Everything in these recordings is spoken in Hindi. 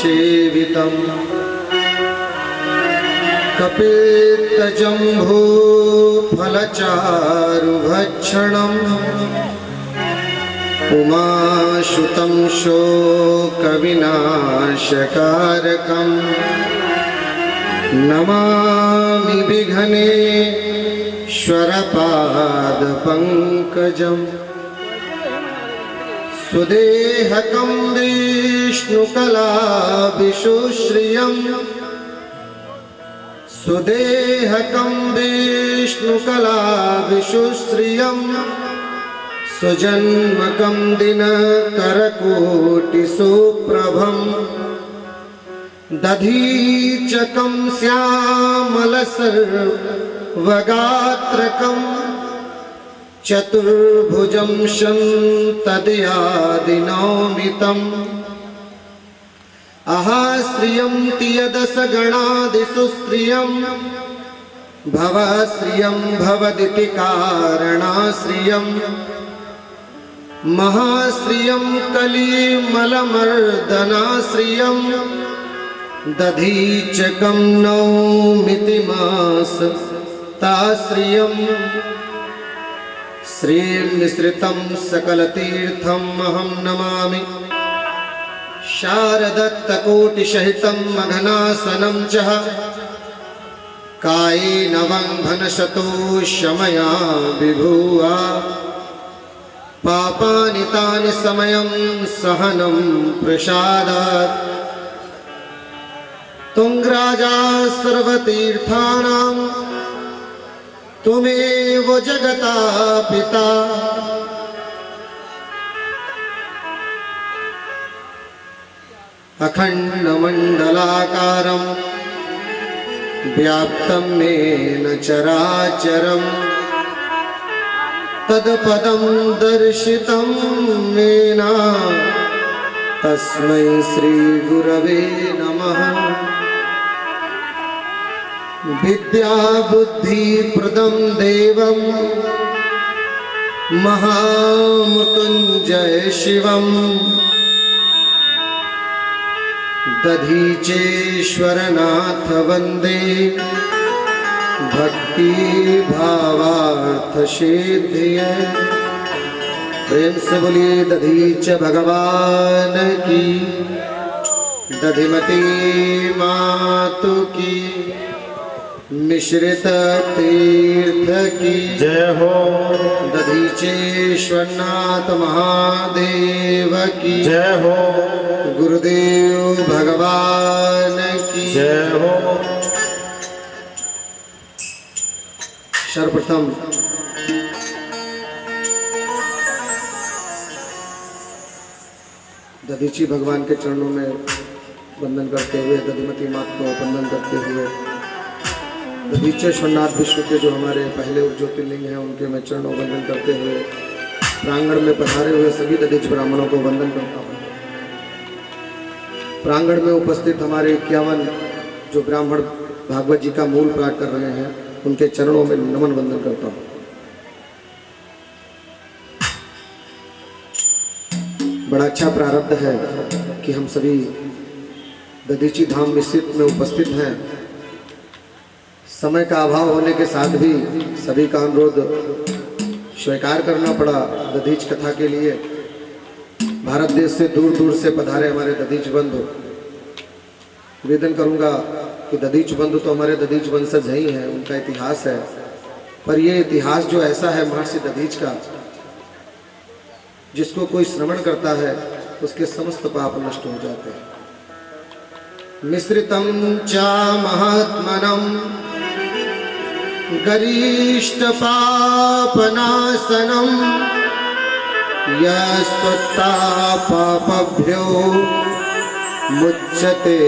सेवितम् कपित्तजम्भो फलचारुभक्षणम् उमाशुतं शोकविनाशकारकम् नमामि विघ्नेश्वरपादपङ्कजम् सुदेहकं विष्णुकलाभिषुश्रियम् सुदेहकं विष्णुकलाभिषुश्रियम् सुजन्मकं दिनकरकोटिसुप्रभम् दधीचकं श्यामलसर्वगात्रकम् चतुर्भुजं शन्तदयादिनौमितम् अहाश्रियं तियदशगणादिषु श्रियं भवश्रियं भवदिति कारणाश्रियं महाश्रियं कलिमलमर्दनाश्रियं दधीचकं नौमिति मासताश्रियं श्रीनिसृतं सकलतीर्थम् अहं नमामि शारदत्तकोटिसहितं मघनासनं च कायेन वङ्घनशतो शमया विभुवा पापानि तानि समयं सहनं प्रसादात् तुङ्गराजा सर्वतीर्थानां तुमेव जगता पिता अखण्डमण्डलाकारं व्याप्तं येन चराचरं तत्पदं दर्शितं येन तस्मै श्रीगुरवे नमः। विद्याबुद्धिप्रदं देवं महामृत्युञ्जय शिवं दधीचेश्वरनाथ वन्दे भक्तिभावार्थ सिद्धिये। प्रेम से बोलिए दधीच भगवान की, दधिमती मातु की, मिश्रित तीर्थ की जय हो। दधीचेश्वरनाथ महादेव की जय हो। गुरुदेव भगवान की जय हो। सर्वप्रथम दधीची भगवान के चरणों में वंदन करते हुए, दधिमती माता को वंदन करते हुए, दधीचेश्वरनाथ विश्व के जो हमारे पहले ज्योतिर्लिंग हैं उनके मैं चरणों वंदन करते हुए प्रांगण में पधारे हुए सभी दधीच ब्राह्मणों को वंदन करता हूँ। प्रांगण में उपस्थित हमारे 51 जो ब्राह्मण भागवत जी का मूल पाठ कर रहे हैं उनके चरणों में नमन वंदन करता हूँ। बड़ा अच्छा प्रारब्ध है कि हम सभी दधीची धाम मिश्रित में उपस्थित हैं। समय का अभाव होने के साथ भी सभी का अनुरोध स्वीकार करना पड़ा। दधीच कथा के लिए भारत देश से दूर दूर से पधारे हमारे दधीच बंधु, निवेदन करूंगा कि दधीच बंधु तो हमारे दधीच वंशज ही हैं, उनका इतिहास है, पर ये इतिहास जो ऐसा है महर्षि दधीच का, जिसको कोई श्रवण करता है उसके समस्त पाप नष्ट हो जाते हैं। मिश्रितं च महात्मनं गरिष्ठपापनाशनं यस्त्वत्तापापभ्यो मुच्यते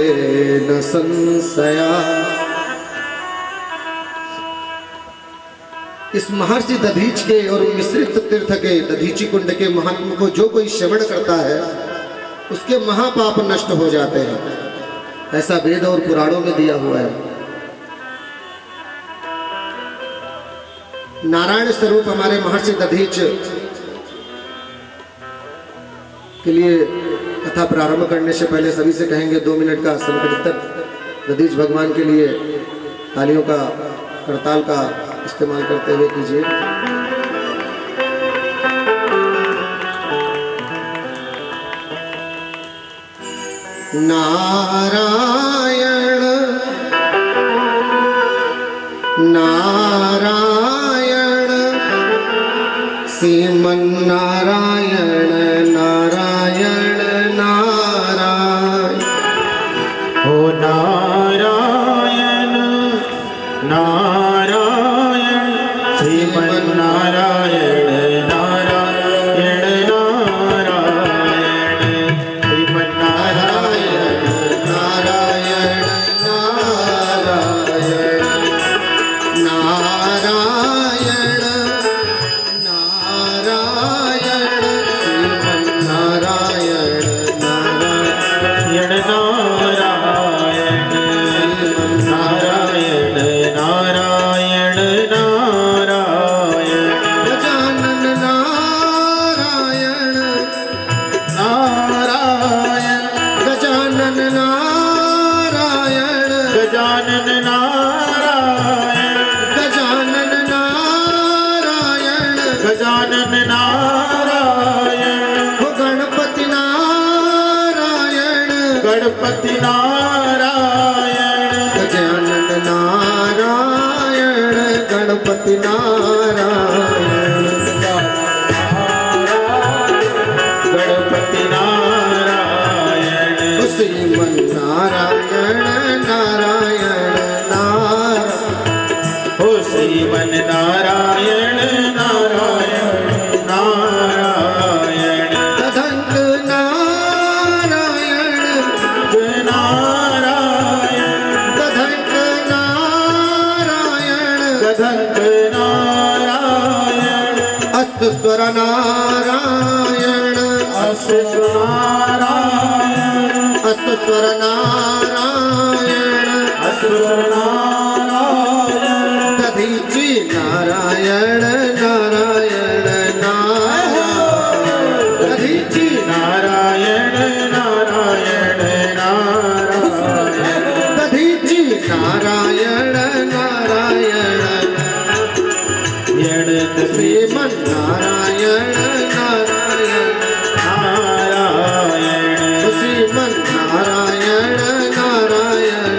न संशया। इस महर्षि दधीच के और मिश्रित तीर्थ के दधीची कुंड के महात्म को जो कोई श्रवण करता है उसके महापाप नष्ट हो जाते हैं, ऐसा वेद और पुराणों में दिया हुआ है। नारायण स्वरूप हमारे महर्षि दधीच के लिए कथा प्रारंभ करने से पहले सभी से कहेंगे 2 मिनट का संकीर्तन दधीच भगवान के लिए तालियों का करताल का इस्तेमाल करते हुए कीजिए। नारायण नारायण श्रीमन नारायण नारायण नारायण हो नारायण नारायण श्रीमन नारायण नारायण नारायण श्रीमन नारायण नारायण नारायण नारायण नारायण श्रीमन नारायण नारायण नारायण नारायण नारायण नारायण गजानन नारायण नारायण गजानन नारायण गजानन नारायण गजानन नारायण गजानन नारायण हो गणपति नारायण गणपति नारायण गजानन नारायण गणपति नारायण गणपति नारायण श्रीमन नारायण नारायण नारायण हो श्रीमन नारायण नारायण नारायण तदंक नारायण नारायण तदंक नारायण गधंक नारायण अस्तु स्वर नारायण अश्व नारायण अस्तु स्वर नारायण अश्व नारायण दधीची नारायण नारायण नारायण दधीची नारायण नारायण नारायण दधीची नारायण नारायण श्रीमन नारायण नारायण नारायण श्रीमन नारायण नारायण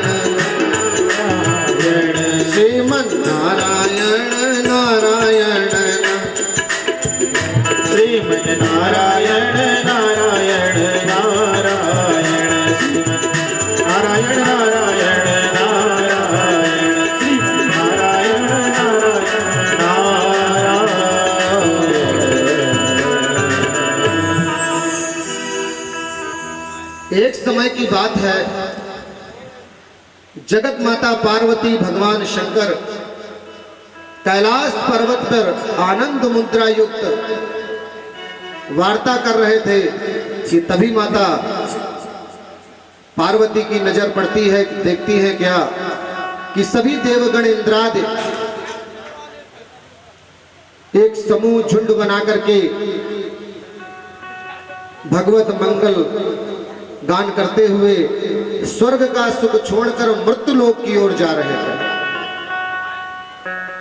श्रीमन नारायण नारायण श्रीमन नारायण नारायण नारायण नारायण नारायण नारायण श्रीमन नारायण नारायण। एक समय की बात है, जगत माता पार्वती भगवान शंकर कैलाश पर्वत पर आनंद मुद्रा युक्त वार्ता कर रहे थे कि तभी माता पार्वती की नजर पड़ती है, देखती है क्या कि सभी देवगण इंद्रादि एक समूह झुंड बना करके भगवत मंगल गान करते हुए स्वर्ग का सुख छोड़कर मृत्यु लोक की ओर जा रहे थे।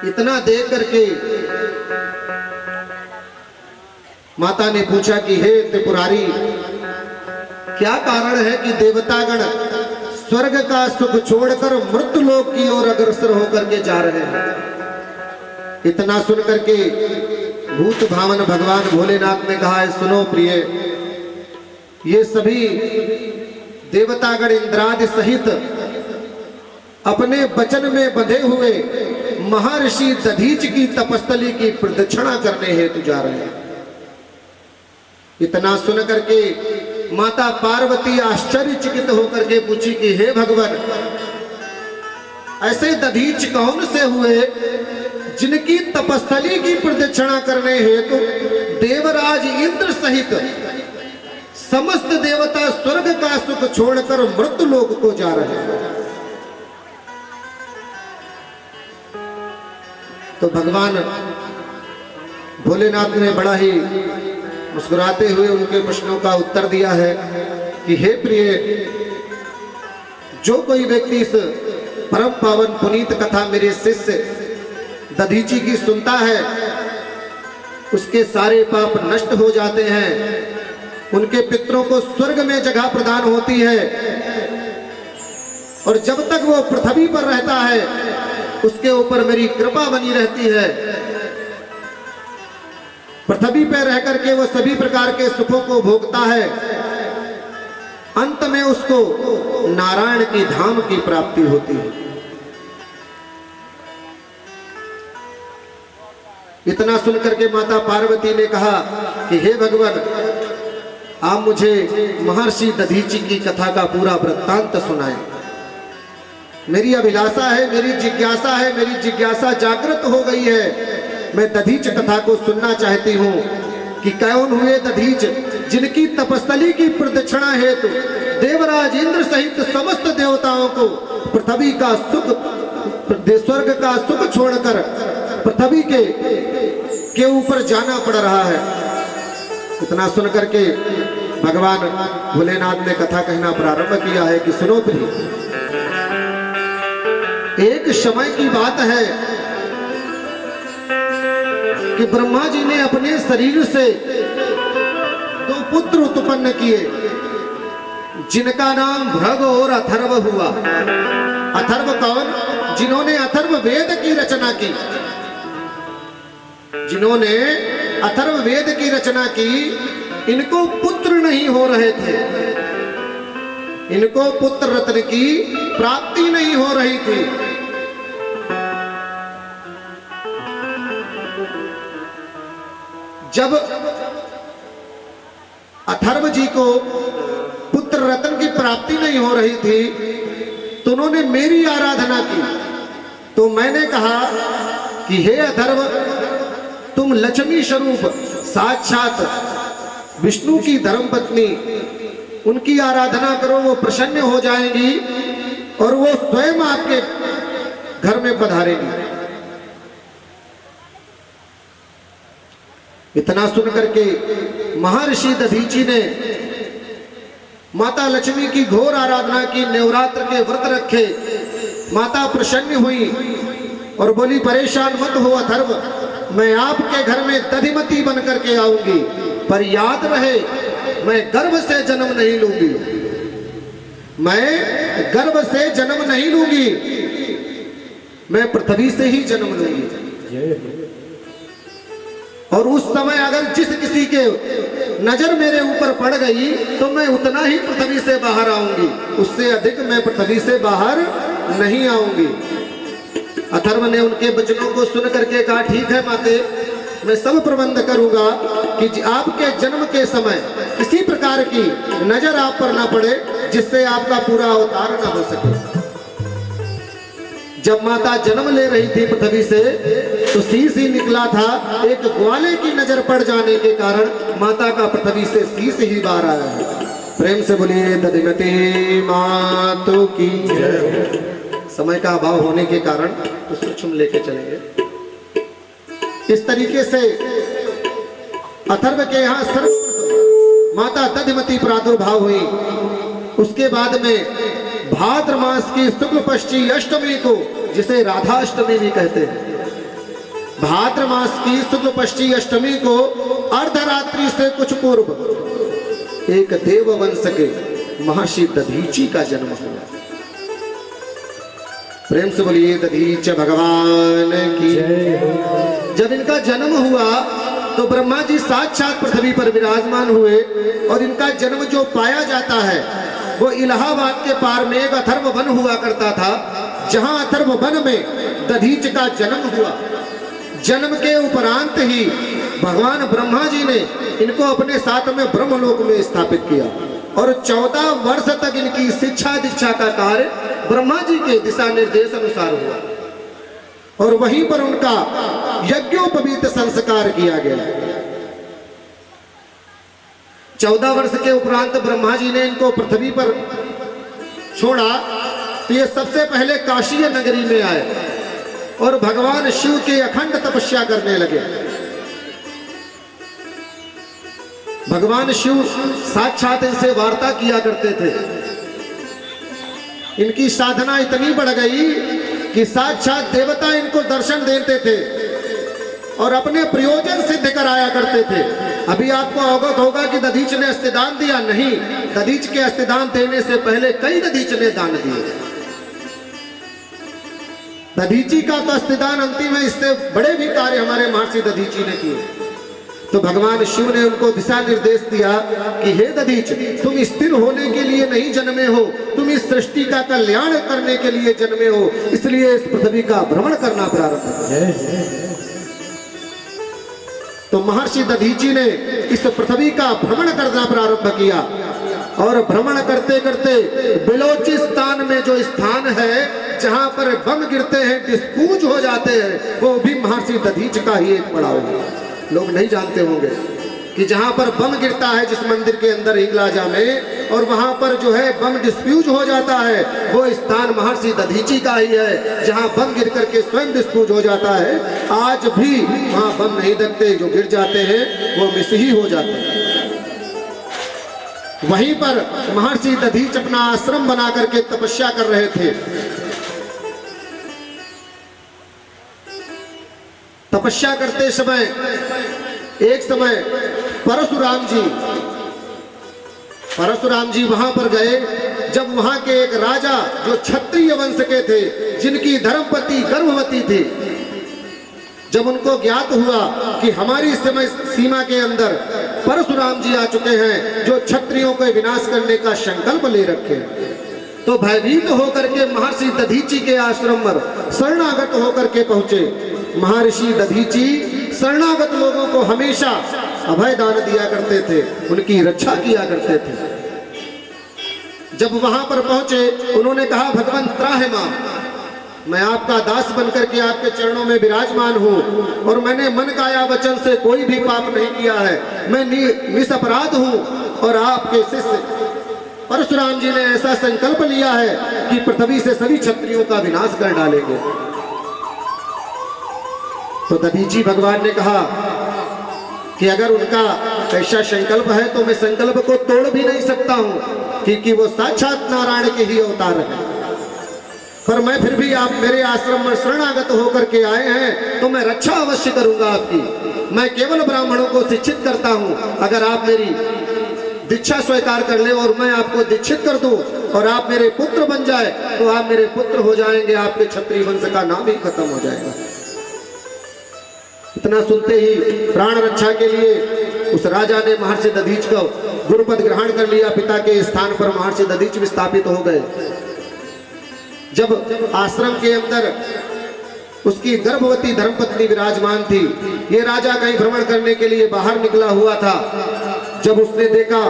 इतना देख करके माता ने पूछा कि हे त्रिपुरारी, क्या कारण है कि देवतागण स्वर्ग का सुख छोड़कर मृत्यु लोक की ओर अग्रसर होकर के जा रहे हैं? इतना सुन करके भूत भावन भगवान भोलेनाथ ने कहा है, सुनो प्रिय, ये सभी देवतागण इंद्रादि सहित अपने वचन में बंधे हुए महर्षि दधीच की तपस्थली की प्रदक्षिणा करने हेतु जा रहे हैं। इतना सुन करके माता पार्वती आश्चर्यचकित होकर के पूछी कि हे भगवान, ऐसे दधीच कौन से हुए जिनकी तपस्थली की प्रदक्षिणा करने हेतु देवराज इंद्र सहित समस्त देवता स्वर्ग का सुख छोड़कर मृत्यु लोक को जा रहे हैं। तो भगवान भोलेनाथ ने बड़ा ही मुस्कुराते हुए उनके प्रश्नों का उत्तर दिया है कि हे प्रिय, जो कोई व्यक्ति इस परम पावन पुनीत कथा मेरे शिष्य दधीची की सुनता है, उसके सारे पाप नष्ट हो जाते हैं, उनके पितरों को स्वर्ग में जगह प्रदान होती है, और जब तक वो पृथ्वी पर रहता है उसके ऊपर मेरी कृपा बनी रहती है। पृथ्वी पर रह करके वो सभी प्रकार के सुखों को भोगता है, अंत में उसको नारायण की धाम की प्राप्ति होती है। इतना सुनकर के माता पार्वती ने कहा कि हे भगवान, आप मुझे महर्षि दधीची की कथा का पूरा वृत्तांत सुनाएं। मेरी अभिलाषा है, मेरी जिज्ञासा है, मेरी जिज्ञासा जागृत हो गई है। मैं दधीच कथा को सुनना चाहती हूँ कि कौन हुए दधीच जिनकी तपस्थली की प्रदक्षिणा हेतु देवराज इंद्र सहित समस्त देवताओं को पृथ्वी का सुख, स्वर्ग का सुख छोड़कर पृथ्वी के ऊपर जाना पड़ रहा है। इतना सुनकर के भगवान भोलेनाथ ने कथा कहना प्रारंभ किया है कि सुनो प्रिय, एक समय की बात है कि ब्रह्मा जी ने अपने शरीर से 2 पुत्र उत्पन्न किए, जिनका नाम भृग और अथर्व हुआ। अथर्व कौन? जिन्होंने अथर्व वेद की रचना की, जिन्होंने अथर्व वेद की रचना की। इनको पुत्र नहीं हो रहे थे, इनको पुत्र रत्न की प्राप्ति नहीं हो रही थी। जब अथर्व जी को पुत्र रत्न की प्राप्ति नहीं हो रही थी तो उन्होंने मेरी आराधना की। तो मैंने कहा कि हे अथर्व, तुम लक्ष्मी स्वरूप साक्षात विष्णु की धर्मपत्नी, उनकी आराधना करो, वो प्रसन्न हो जाएंगी और वो स्वयं आपके घर में पधारेगी। इतना सुनकर के महर्षि दधीची ने माता लक्ष्मी की घोर आराधना की, नवरात्र के व्रत रखे। माता प्रसन्न हुई और बोली, परेशान मत हो अथर्व, मैं आपके घर में दधिमती बन करके आऊंगी, पर याद रहे मैं गर्भ से जन्म नहीं लूंगी, मैं गर्भ से जन्म नहीं लूंगी, मैं पृथ्वी से ही जन्म लूंगी। और उस समय अगर जिस किसी के नजर मेरे ऊपर पड़ गई तो मैं उतना ही पृथ्वी से बाहर आऊंगी, उससे अधिक मैं पृथ्वी से बाहर नहीं आऊंगी। अथर्व ने उनके वचनों को सुन करके कहा, ठीक है माते, मैं सब प्रबंध करूंगा कि आपके जन्म के समय किसी प्रकार की नजर आप पर ना पड़े जिससे आपका पूरा अवतार ना हो सके। जब माता जन्म ले रही थी पृथ्वी से तो शीश ही निकला था, एक ग्वाले की नजर पड़ जाने के कारण माता का पृथ्वी से शीश ही बाहर आया है। प्रेम से बोलिए दधिमती मातु की जय। समय का अभाव होने के कारण तो सूक्ष्म लेके चलेंगे। इस तरीके से अथर्व के यहाँ सर्व माता दधिमती प्रादुर्भाव हुई। उसके बाद में भाद्र मास की शुक्ल पक्षी अष्टमी को, जिसे राधाष्टमी भी कहते हैं, भाद्र मास की शुक्ल पक्षी अष्टमी को अर्धरात्रि से कुछ पूर्व एक देव वंश के महर्षि दधीची का जन्म हुआ। प्रेम से बोलिए दधीच भगवान की। जब इनका जन्म हुआ तो ब्रह्मा जी साक्षात पृथ्वी पर विराजमान हुए और इनका जन्म जो पाया जाता है वो इलाहाबाद के पार में एक अथर्व वन हुआ करता था, जहां अथर्व वन में दधीच का जन्म हुआ। जन्म के उपरांत ही भगवान ब्रह्मा जी ने इनको अपने साथ में ब्रह्मलोक में स्थापित किया और 14 वर्ष तक इनकी शिक्षा दीक्षा का कार्य ब्रह्मा जी के दिशा निर्देश अनुसार हुआ और वहीं पर उनका यज्ञोपवीत संस्कार किया गया। 14 वर्ष के उपरांत ब्रह्मा जी ने इनको पृथ्वी पर छोड़ा तो ये सबसे पहले काशी नगरी में आए और भगवान शिव की अखंड तपस्या करने लगे। भगवान शिव साक्षात इनसे वार्ता किया करते थे। इनकी साधना इतनी बढ़ गई कि साक्षात देवता इनको दर्शन देते थे और अपने प्रयोजन सिद्ध कराया करते थे। अभी आपको अवगत होगा कि दधीच ने अष्टदान दिया, नहीं, दधीच के अष्टदान देने से पहले कई दधीच ने दान दिए। दधीची का तो अष्टदान अंतिम है, इससे बड़े भी कार्य हमारे महर्षि दधीची ने किए। तो भगवान शिव ने उनको दिशा निर्देश दिया कि हे दधीच, तुम स्थिर होने के लिए नहीं जन्मे हो, तुम इस सृष्टि का कल्याण करने के लिए जन्मे हो, इसलिए इस पृथ्वी का भ्रमण करना प्रारंभ करो। तो महर्षि दधीची ने इस पृथ्वी का भ्रमण करना प्रारंभ किया और भ्रमण करते करते बिलोचिस्तान में जो स्थान है जहां पर बम गिरते हैं, डिस्पूज हो जाते हैं, वो भी महर्षि दधीच का ही एक पड़ाव है। लोग नहीं जानते होंगे कि जहां पर बम गिरता है जिस मंदिर के अंदर हिंगलाजा में, और वहां पर जो है बम डिस्फ्यूज हो जाता है, वो स्थान महर्षि दधीची का ही है, जहां बम गिर करके स्वयं डिस्फ्यूज हो जाता है। आज भी वहां बम नहीं दगते, जो गिर जाते हैं वो मिस ही हो जाते हैं। वहीं पर महर्षि दधीच अपना आश्रम बना करके तपस्या कर रहे थे। तपस्या करते समय एक समय परशुराम जी वहां पर गए। जब वहां के एक राजा जो क्षत्रिय वंश के थे, जिनकी धर्मपत्नी गर्भवती थी, जब उनको ज्ञात हुआ कि हमारी समय सीमा के अंदर परशुराम जी आ चुके हैं जो क्षत्रियों को विनाश करने का संकल्प ले रखे, तो भयभीत होकर के महर्षि दधीची के आश्रम पर शरणागत होकर के पहुंचे। महर्षि दधीची शरणागत लोगों को हमेशा अभय दान दिया करते थे, उनकी रक्षा किया करते थे। जब वहां पर पहुंचे उन्होंने कहा, भगवंत त्राहिमाम, मैं आपका दास बनकर के आपके चरणों में विराजमान हूं और मैंने मन काया वचन से कोई भी पाप नहीं किया है, मैं निसपराध हूं। और आपके शिष्य परशुराम जी ने ऐसा संकल्प लिया है कि पृथ्वी से सभी क्षत्रियों का विनाश कर डालेंगे। तो दधीची भगवान ने कहा कि अगर उनका ऐसा संकल्प है तो मैं संकल्प को तोड़ भी नहीं सकता हूं, क्योंकि वो साक्षात नारायण के ही अवतार है। पर मैं फिर भी आप मेरे आश्रम में शरणागत होकर के आए हैं तो मैं रक्षा अवश्य करूंगा आपकी। मैं केवल ब्राह्मणों को शिक्षित करता हूं, अगर आप मेरी दीक्षा स्वीकार कर ले और मैं आपको दीक्षित कर दूं और आप मेरे पुत्र बन जाए तो आप मेरे पुत्र हो जाएंगे, आपके क्षत्रिय वंश का नाम ही खत्म हो जाएगा। इतना सुनते ही प्राण रक्षा के लिए उस राजा ने महर्षि दधीच को गुरुपद ग्रहण कर लिया। पिता के स्थान पर महर्षि दधीच विस्थापित हो गए। जब आश्रम के अंदर उसकी गर्भवती धर्मपत्नी विराजमान थी, ये राजा कहीं भ्रमण करने के लिए बाहर निकला हुआ था। जब उसने देखा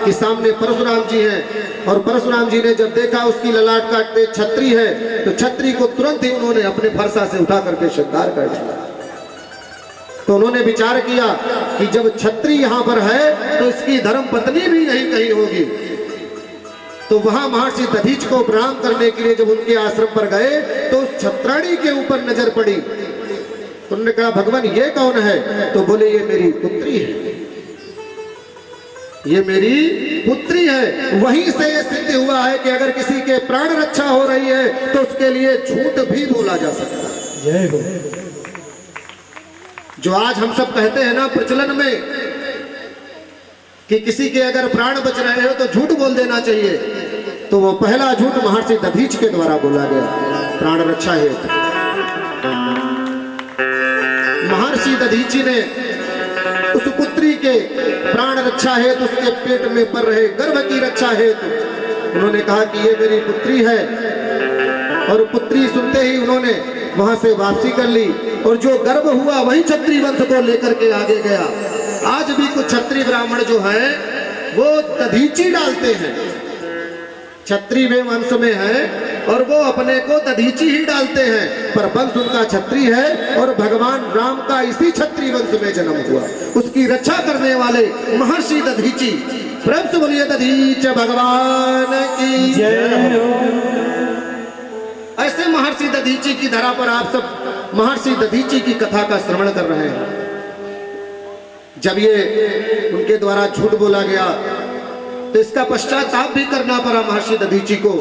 कि सामने परशुराम जी हैं और परशुराम जी ने जब देखा उसकी ललाट काटते छत्री है, तो छत्री को तुरंत ही उन्होंने अपने फरसा से उठा करके शिकार कर दिया। तो उन्होंने विचार किया कि जब छत्री यहां पर है तो इसकी धर्मपत्नी भी यहीं कहीं होगी। तो वहां महर्षि दधीच को प्रणाम करने के लिए जब उनके आश्रम पर गए तो उस छत्राणी के ऊपर नजर पड़ी। उन्होंने कहा, भगवान ये कौन है? तो बोले, ये मेरी पुत्री है, ये मेरी पुत्री है। वहीं से ये सिद्ध हुआ है कि अगर किसी के प्राण रक्षा हो रही है तो उसके लिए झूठ भी बोला जा सकता है। जय हो। जो आज हम सब कहते हैं ना प्रचलन में कि किसी के अगर प्राण बच रहे हो तो झूठ बोल देना चाहिए, तो वो पहला झूठ महर्षि दधीच के द्वारा बोला गया, प्राण रक्षा हेतु। महर्षि दधीची ने उस पुत्री के प्राण रक्षा हेतु, उसके पेट में पल रहे गर्भ की रक्षा हेतु उन्होंने कहा कि ये मेरी पुत्री है, और पुत्री सुनते ही उन्होंने वहां से वापसी कर ली, और जो गर्भ हुआ वही क्षत्रिय वंश को लेकर के आगे गया। आज भी कुछ क्षत्रिय ब्राह्मण जो है वो दधीची डालते हैं, क्षत्रिय वे वंश में है और वो अपने को दधीची ही डालते हैं, पर वंश उनका क्षत्रिय है और भगवान राम का इसी क्षत्रिय वंश में जन्म हुआ। उसकी रक्षा करने वाले महर्षि दधीची, प्रेम से बोलिए दधीच भगवान की जय। ऐसे महर्षि दधीची की धरा पर आप सब महर्षि दधीची की कथा का श्रवण कर रहे हैं। जब ये उनके द्वारा झूठ बोला गया तो इसका पश्चाताप भी करना पड़ा महर्षि दधीची को।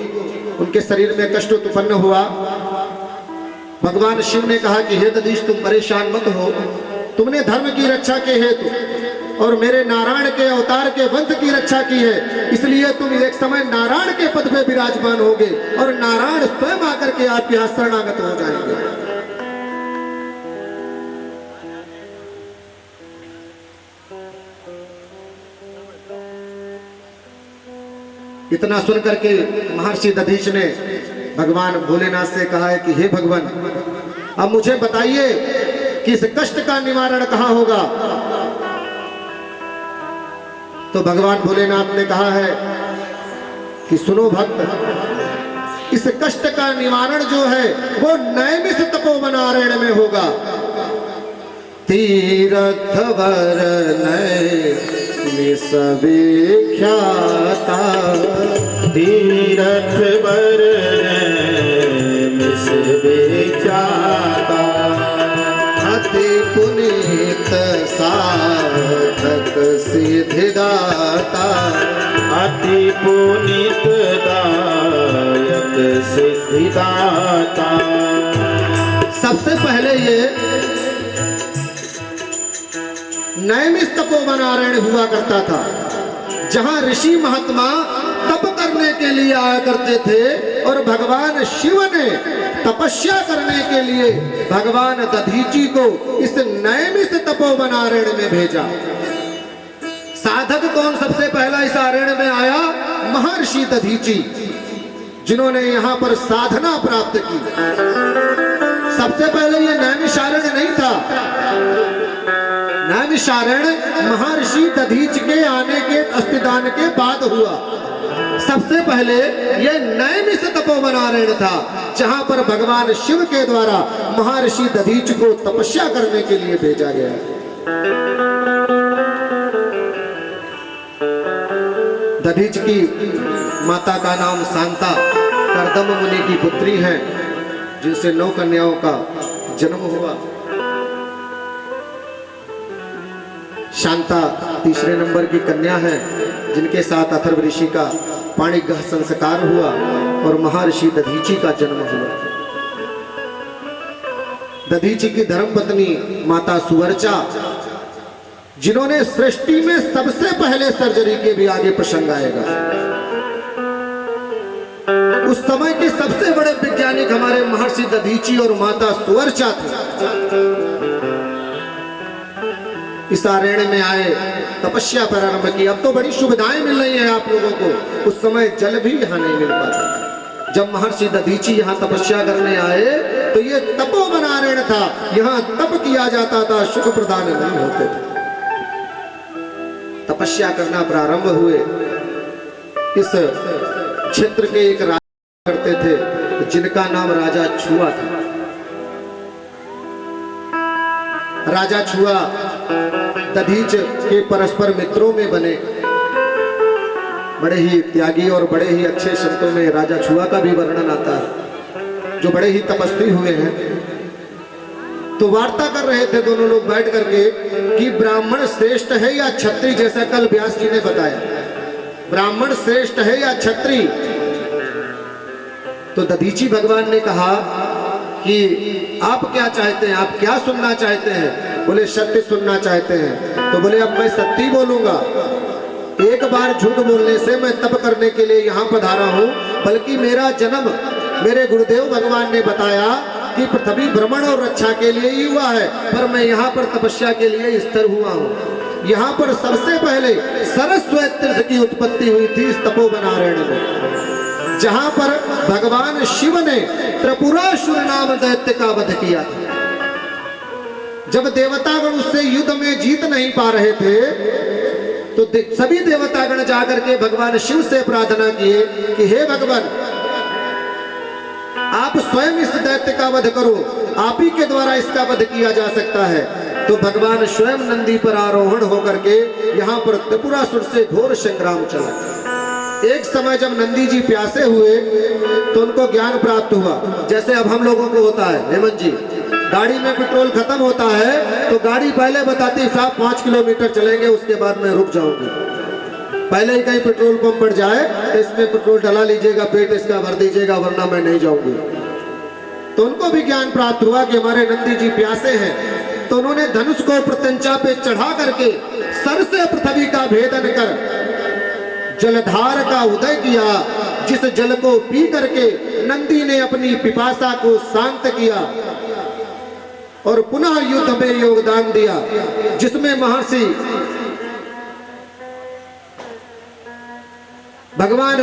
उनके शरीर में कष्ट उत्पन्न हुआ। भगवान शिव ने कहा कि हे दधीच, तुम परेशान मत हो, तुमने धर्म की रक्षा के हेतु और मेरे नारायण के अवतार के वंश की रक्षा की है, इसलिए तुम एक समय नारायण के पद पे विराजमान होगे और नारायण स्वयं आकर के आपके यहाँ शरणागत हो जाएंगे। इतना सुन करके महर्षि दधीच ने भगवान भोलेनाथ से कहा है कि हे भगवान, अब मुझे बताइए कि इस कष्ट का निवारण कहाँ होगा। तो भगवान भोलेनाथ ने कहा है कि सुनो भक्त, इस कष्ट का निवारण जो है वो नैमिष तपोवनारण्य में होगा। तीर्थ विख्याता तीर्थ वर विख्याता अति पुनीत साधक सिद्धिदाता अति पुनीत दायक सिद्धिदाता। सबसे पहले ये नैमिष तपोवनारण्य हुआ करता था, जहां ऋषि महात्मा तप करने के लिए आया करते थे, और भगवान शिव ने तपस्या करने के लिए भगवान दधीची को इस नैमिष तपोवनारण्य में भेजा। साधक कौन सबसे पहला इस अरण्य में आया? महर्षि दधीची, जिन्होंने यहाँ पर साधना प्राप्त की। सबसे पहले ये नैमिषारण्य नहीं था, नैमिषारण्य महर्षि दधीच के आने के अस्तिदान के बाद हुआ। सबसे पहले यह नैमिष तपोवनारण्य था, जहां पर भगवान शिव के द्वारा महर्षि दधीच को तपस्या करने के लिए भेजा गया। दधीच की माता का नाम शांता कर्दम मुनि की पुत्री है, जिनसे 9 कन्याओं का जन्म हुआ। शांता तीसरे नंबर की कन्या है, जिनके साथ अथर्व ऋषि का पाणिग्रह संस्कार हुआ और महर्षि दधीची का जन्म हुआ। दधीची की धर्मपत्नी माता सुवर्चा, जिन्होंने सृष्टि में सबसे पहले सर्जरी के भी आगे प्रसंग आएगा। उस समय के सबसे बड़े वैज्ञानिक हमारे महर्षि दधीची और माता सुवर्चा थे। इस अरण्य में आए, तपस्या प्रारंभ की। अब तो बड़ी सुविधाएं मिल रही हैं आप लोगों को, उस समय जल भी यहाँ नहीं मिल पाता। जब महर्षि दधीची यहाँ तपस्या करने आए तो ये तपोवनारण्य था, यहाँ तप किया जाता था, सुख प्रदान नहीं होते थे। तपस्या करना प्रारंभ हुए। इस क्षेत्र के एक राजा करते थे, जिनका नाम राजा छुआ था। राजा छुआ दधीच के परस्पर मित्रों में बने। बड़े ही त्यागी और बड़े ही अच्छे शब्दों में राजा छुआ का भी वर्णन आता है, जो बड़े ही तपस्वी हुए हैं। तो वार्ता कर रहे थे दोनों लोग बैठ करके कि ब्राह्मण श्रेष्ठ है या क्षत्रिय, जैसा कल व्यास जी ने बताया, ब्राह्मण श्रेष्ठ है या क्षत्रिय। तो दधीची भगवान ने कहा कि आप क्या चाहते हैं, आप क्या सुनना चाहते हैं? बोले सत्य सुनना चाहते हैं। तो बोले अब मैं सत्य बोलूंगा, एक बार झूठ बोलने से मैं तप करने के लिए यहाँ पधारा हूँ, बल्कि मेरा जन्म मेरे गुरुदेव भगवान ने बताया कि पृथ्वी भ्रमण और रक्षा के लिए ही हुआ है, पर मैं यहाँ पर तपस्या के लिए स्थिर हुआ हूँ। यहाँ पर सबसे पहले सरस्वती तीर्थ की उत्पत्ति हुई थी इस तपोवनारण्य में, जहां पर भगवान शिव ने त्रिपुरासुर नाम दैत्य का वध किया था। जब देवतागण उससे युद्ध में जीत नहीं पा रहे थे तो सभी देवतागण जाकर के भगवान शिव से प्रार्थना किए कि हे भगवान, आप स्वयं इस दैत्य का वध करो, आप ही के द्वारा इसका वध किया जा सकता है। तो भगवान स्वयं नंदी पर आरोहण होकर के यहाँ पर त्रिपुरासुर से घोर संग्राम चला। एक समय जब नंदी जी प्यासे हुए तो उनको ज्ञान प्राप्त हुआ, जैसे अब हम लोगों को होता है। हेमंत जी, गाड़ी में पेट्रोल खत्म होता है तो गाड़ी पहले बताती है साहब 5 किलोमीटर चलेंगे, उसके बाद मैं रुक जाऊंगी। पहले ही कहीं पेट्रोल पंप पर जाए तो इसमें पेट्रोल डला लीजिएगा, पेट इसका भर दीजिएगा, वरना मैं नहीं जाऊंगी। तो उनको भी ज्ञान प्राप्त हुआ कि हमारे नंदी जी प्यासे हैं, तो उन्होंने धनुष को प्रत्यंचा पे चढ़ा करके सर से पृथ्वी का भेदन कर जलधार का उदय किया, जिस जल को पी करके नंदी ने अपनी पिपासा को शांत किया और पुनः युद्ध में योगदान दिया, जिसमें महर्षि भगवान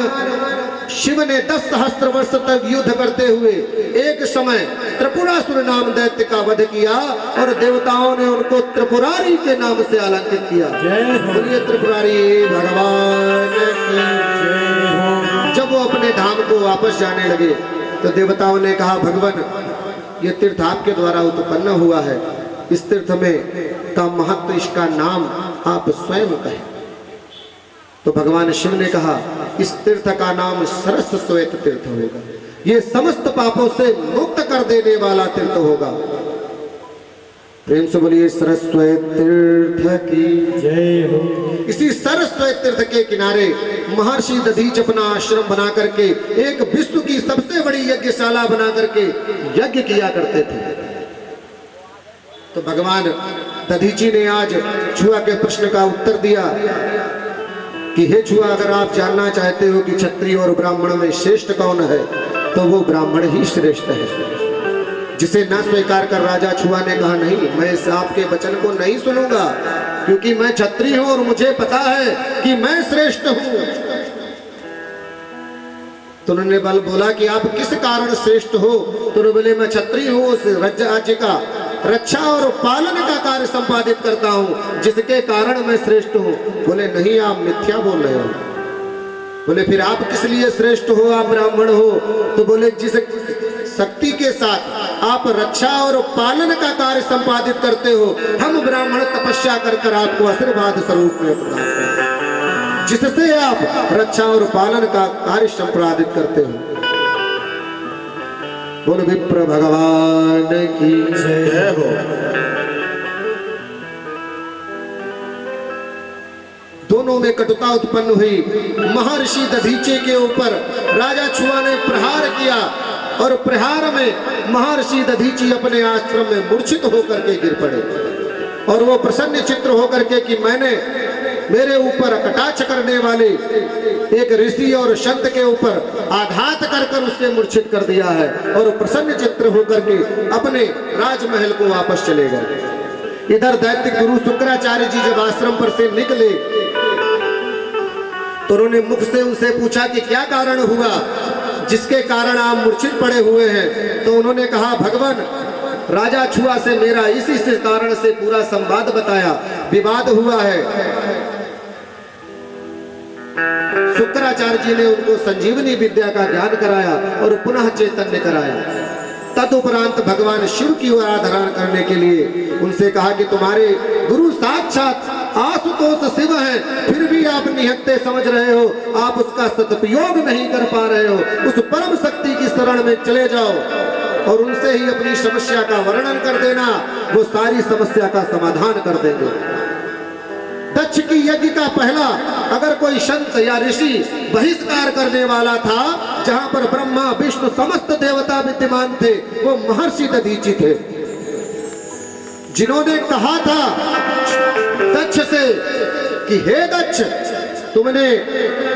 शिव ने 10 सहस्त्र वर्ष तक युद्ध करते हुए एक समय त्रिपुरासुर नाम दैत्य का वध किया और देवताओं ने उनको त्रिपुरारी के नाम से अलंकृत किया। बोलिए त्रिपुरारी भगवान की जय। जब वो अपने धाम को वापस जाने लगे तो देवताओं ने कहा, भगवान, ये तीर्थ आपके द्वारा उत्पन्न हुआ है, इस तीर्थ में का महत्व, इसका नाम आप स्वयं कहें। तो भगवान शिव ने कहा, इस तीर्थ का नाम सरस्वती तीर्थ होगा, ये समस्त पापों से मुक्त कर देने वाला तीर्थ होगा। प्रेम से बोलिए सरस्वती तीर्थ की जय हो। इसी सरस्वती तीर्थ के किनारे महर्षि दधीच अपना आश्रम बना करके एक विश्व की सबसे बड़ी यज्ञशाला बना करके यज्ञ किया करते थे। तो भगवान दधीची ने आज छुआ के प्रश्न का उत्तर दिया कि हे छुआ, अगर आप जानना चाहते हो कि क्षत्रिय और ब्राह्मण में श्रेष्ठ कौन है, तो वो ब्राह्मण ही श्रेष्ठ है। जिसे न स्वीकार कर राजा छुआ ने कहा, नहीं, मैं इस आपके वचन को नहीं सुनूंगा, क्योंकि मैं क्षत्रिय हूं और मुझे पता है कि मैं श्रेष्ठ हूं। तो उन्होंने बोला कि आप किस कारण श्रेष्ठ हो? तो उन्होंने बोले, मैं क्षत्रिय हूं, उस राज्य का रक्षा और पालन का कार्य संपादित करता हूं, जिसके कारण मैं श्रेष्ठ हूं। बोले, नहीं, आप मिथ्या बोल रहे हो। बोले, फिर आप किस लिए श्रेष्ठ हो? आप ब्राह्मण हो। तो बोले, जिस शक्ति के साथ आप रक्षा और पालन का कार्य संपादित करते हो, हम ब्राह्मण तपस्या कर कर आपको आशीर्वाद स्वरूप में प्रदान करते हैं, जिससे आप रक्षा और पालन का कार्य संपादित करते हो। बोल विप्र भगवान की जय हो। दोनों में कटुता उत्पन्न हुई। महर्षि दधीचे के ऊपर राजा छुआ ने प्रहार किया और प्रहार में महर्षि दधीची अपने आश्रम में मूर्छित होकर के गिर पड़े और वो प्रसन्न चित्र होकर के कि मैंने मेरे ऊपर कटाक्ष करने वाले एक ऋषि और संत के ऊपर आघात कर कर उससे मूर्छित कर दिया है, और प्रसन्न चित्र होकर के अपने राजमहल को वापस चले गए। इधर दैत्य गुरु शुक्राचार्य जी जब आश्रम पर से निकले तो उन्होंने मुख से उनसे पूछा कि क्या कारण हुआ जिसके कारण आप मूर्छित पड़े हुए हैं? तो उन्होंने कहा, भगवान, राजा छुआ से मेरा इसी कारण से पूरा संवाद बताया, विवाद हुआ है। शुक्राचार्य जी ने उनको संजीवनी विद्या का ज्ञान कराया और पुनः चैतन्य कराया। तदुपरांत भगवान शिव की आराधना करने के लिए उनसे कहा कि तुम्हारे गुरु साक्षात आशुतोष शिव हैं, फिर भी आप निहत्ते समझ रहे हो, आप उसका सदुपयोग नहीं कर पा रहे हो। उस परम शक्ति की शरण में चले जाओ और उनसे ही अपनी समस्या का वर्णन कर देना, वो सारी समस्या का समाधान कर देंगे। दक्ष की यज्ञ का पहला अगर कोई संत या ऋषि बहिष्कार करने वाला था, जहां पर ब्रह्मा विष्णु समस्त देवता विद्यमान थे, वो महर्षि दधीची थे, जिन्होंने कहा था दक्ष से कि हे दक्ष, तुमने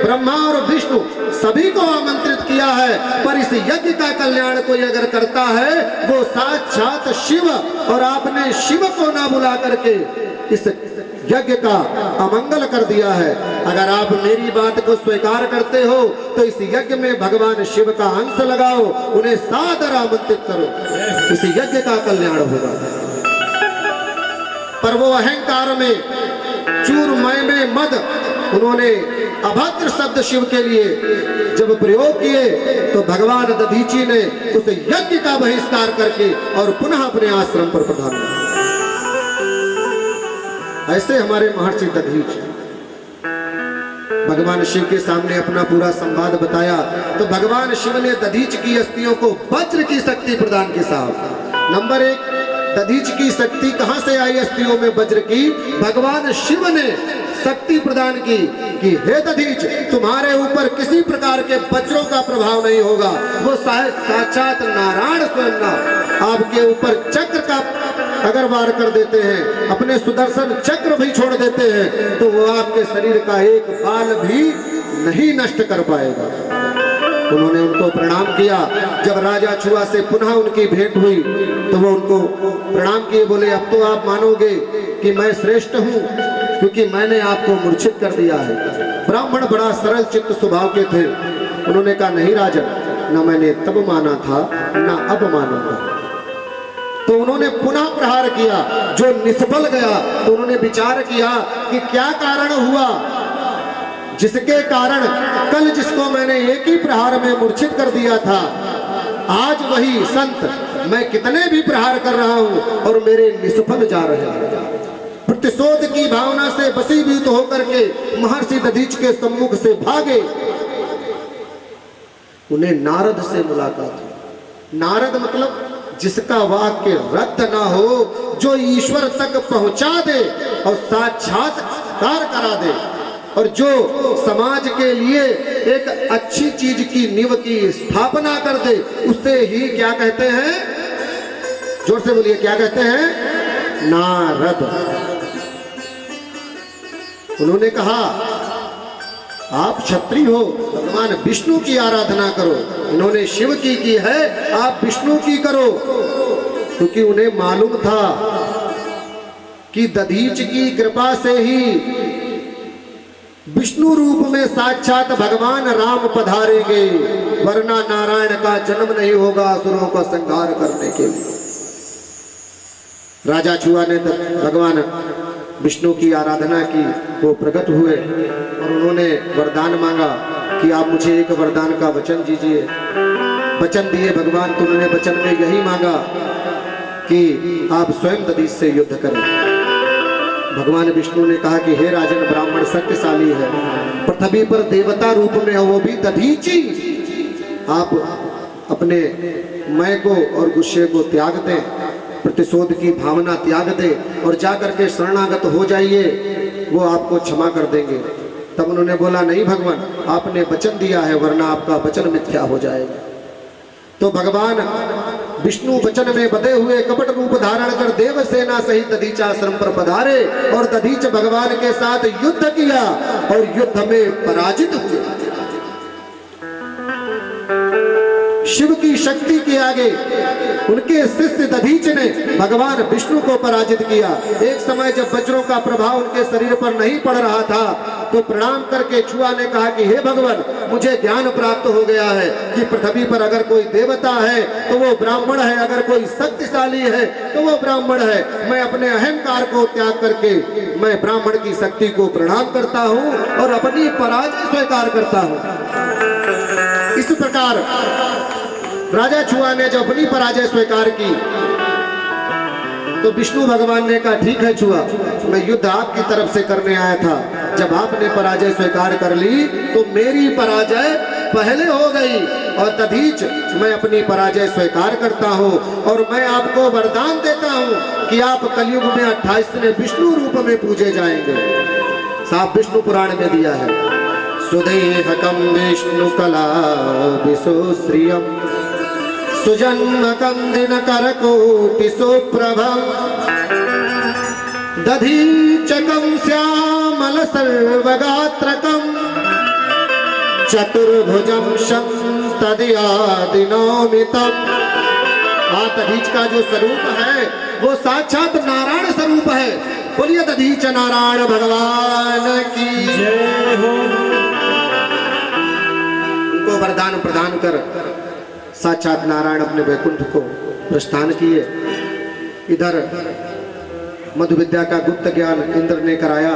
ब्रह्मा और विष्णु सभी को आमंत्रित किया है, पर इस यज्ञ का कल्याण कोई अगर करता है वो साक्षात शिव, और आपने शिव को ना बुला करके इस यज्ञ का अमंगल कर दिया है। अगर आप मेरी बात को स्वीकार करते हो तो इस यज्ञ में भगवान शिव का अंश लगाओ, उन्हें सादर आमंत्रित करो, इस यज्ञ का कल्याण होगा। पर वो अहंकार में, चूरमय में मद, उन्होंने अभद्र शब्द शिव के लिए जब प्रयोग किए तो भगवान दधीची ने उस यज्ञ का बहिष्कार करके और पुनः अपने आश्रम पर प्रधान किया। ऐसे हमारे महर्षि दधीच भगवान शिव के सामने अपना पूरा संवाद बताया तो भगवान शिव ने दधीच की अस्थियों को वज्र की शक्ति प्रदान की। साहब नंबर 1, दधीच की शक्ति कहां से आई अस्थियों में वज्र की? भगवान शिव ने शक्ति प्रदान की कि हे दधीच, तुम्हारे ऊपर किसी प्रकार के वज्रों का प्रभाव नहीं होगा। वो साक्षात नारायण स्वयं आपके ऊपर चक्र का अगर वार कर देते हैं, अपने सुदर्शन चक्र भी छोड़ देते हैं तो वो आपके शरीर का एक बाल भी नहीं नष्ट कर पाएगा। उन्होंने उनको प्रणाम किया। जब राजा छुआ से पुनः उनकी भेंट हुई तो वो उनको प्रणाम किए, बोले अब तो आप मानोगे कि मैं श्रेष्ठ हूँ क्योंकि मैंने आपको मूर्छित कर दिया है। ब्राह्मण बड़ा सरल चित्त स्वभाव के थे। उन्होंने कहा नहीं राजन, न मैंने तब माना था न अब मानूंगा। तो उन्होंने पुनः प्रहार किया, जो निष्फल गया तो उन्होंने विचार किया कि क्या कारण हुआ जिसके कारण कल जिसको मैंने एक ही प्रहार में मूर्छित कर दिया था, आज वही संत मैं कितने भी प्रहार कर रहा हूं और मेरे निष्फल जा रहे हैं। प्रतिशोध की भावना से वशीभूत होकर के महर्षि दधीच के सम्मुख से भागे। उन्हें नारद से मुलाकात हुई। नारद मतलब जिसका वाक्य रद्द ना हो, जो ईश्वर तक पहुंचा दे और साक्षात्कार करा दे और जो समाज के लिए एक अच्छी चीज की नींव की स्थापना कर दे, उसे ही क्या कहते हैं? जोर से बोलिए, क्या कहते हैं? नारद। उन्होंने कहा आप क्षत्रिय हो, भगवान विष्णु की आराधना करो। इन्होंने शिव की है, आप विष्णु की करो, क्योंकि उन्हें मालूम था कि दधीच की कृपा से ही विष्णु रूप में साक्षात भगवान राम पधारेंगे, वरना नारायण का जन्म नहीं होगा असुरों का संहार करने के लिए। राजा छुआ ने भगवान विष्णु की आराधना की, वो प्रकट हुए और उन्होंने वरदान मांगा कि आप मुझे एक वरदान का वचन दीजिए। वचन दिए भगवान, तो उन्होंने वचन में यही मांगा कि आप स्वयं दधीच से युद्ध करें। भगवान विष्णु ने कहा कि हे राजन, ब्राह्मण शक्तिशाली है, पृथ्वी पर देवता रूप में है वो भी दधीची। आप अपने मैं को और गुस्से को त्याग दें, प्रतिशोध की भावना त्याग दें और जाकर के शरणागत हो जाइए, वो आपको क्षमा कर देंगे। तब उन्होंने बोला नहीं भगवान, आपने वचन दिया है, वरना आपका वचन मिथ्या हो जाएगा। तो भगवान विष्णु वचन में बधे हुए कपट रूप धारण कर देवसेना सहित दधीच आश्रम पर पधारे और दधीच भगवान के साथ युद्ध किया और युद्ध में पराजित हुए। शिव की शक्ति के आगे उनके शिष्य दधीच ने भगवान विष्णु को पराजित किया। एक समय जब वज्रों का प्रभाव उनके शरीर पर नहीं पड़ रहा था तो प्रणाम करके छुआ ने कहा कि हे भगवान, मुझे ज्ञान प्राप्त हो गया है कि पृथ्वी पर अगर कोई देवता है तो वो ब्राह्मण है, अगर कोई शक्तिशाली है तो वो ब्राह्मण है। मैं अपने अहंकार को त्याग करके मैं ब्राह्मण की शक्ति को प्रणाम करता हूँ और अपनी पराजय स्वीकार करता हूँ। इस प्रकार राजा छुआ ने जब अपनी पराजय स्वीकार की तो विष्णु भगवान ने कहा ठीक है छुआ, मैं युद्ध आपकी तरफ से करने आया था, जब आपने पराजय स्वीकार कर ली तो मेरी पराजय पहले हो गई और दधीच मैं अपनी पराजय स्वीकार करता हूँ और मैं आपको वरदान देता हूँ कि आप कलयुग में 28वें विष्णु रूप में पूजे जाएंगे। साफ विष्णु पुराण में दिया है, सुदेहकम विष्णु कला विशोश्रियम सुजन्मकं दिनकरकोटि सुप्रभं दधीचकं श्यामल सर्वगात्रकं चतुर्भुजं शं तदयादिनौमितम्। दधीच का जो स्वरूप है वो साक्षात नारायण स्वरूप है। बोलिए दधीच नारायण भगवान की जय हो। उनको वरदान प्रदान कर साक्षात नारायण अपने वैकुंठ को प्रस्थान किए। इधर मधु विद्या का गुप्त ज्ञान इंद्र ने कराया।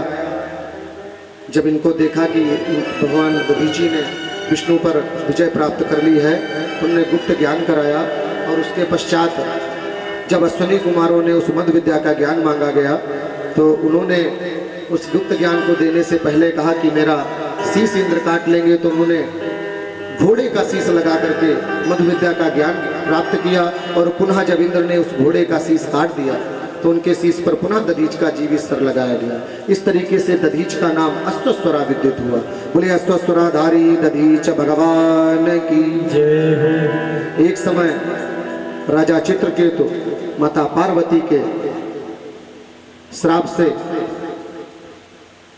जब इनको देखा कि भगवान दधीची ने विष्णु पर विजय प्राप्त कर ली है, तो उन्होंने गुप्त ज्ञान कराया। और उसके पश्चात जब अश्विनी कुमारों ने उस मध्य विद्या का ज्ञान मांगा गया, तो उन्होंने उस गुप्त ज्ञान को देने से पहले कहा कि मेरा शीश इंद्र काट लेंगे। तो उन्होंने घोड़े का शीश लगा करके मध्य विद्या का ज्ञान प्राप्त किया। और पुनः जब इंद्र ने उस घोड़े का शीश काट दिया, तो उनके शीश पर पुनः दधीच का जीवित स्तर लगाया गया। इस तरीके से दधीच का नाम अश्वस्वरा विद्युत हुआ। बोले अश्वस्वराधारी दधीच भगवान की जय हो। एक समय राजा चित्रकेतु माता पार्वती के श्राप से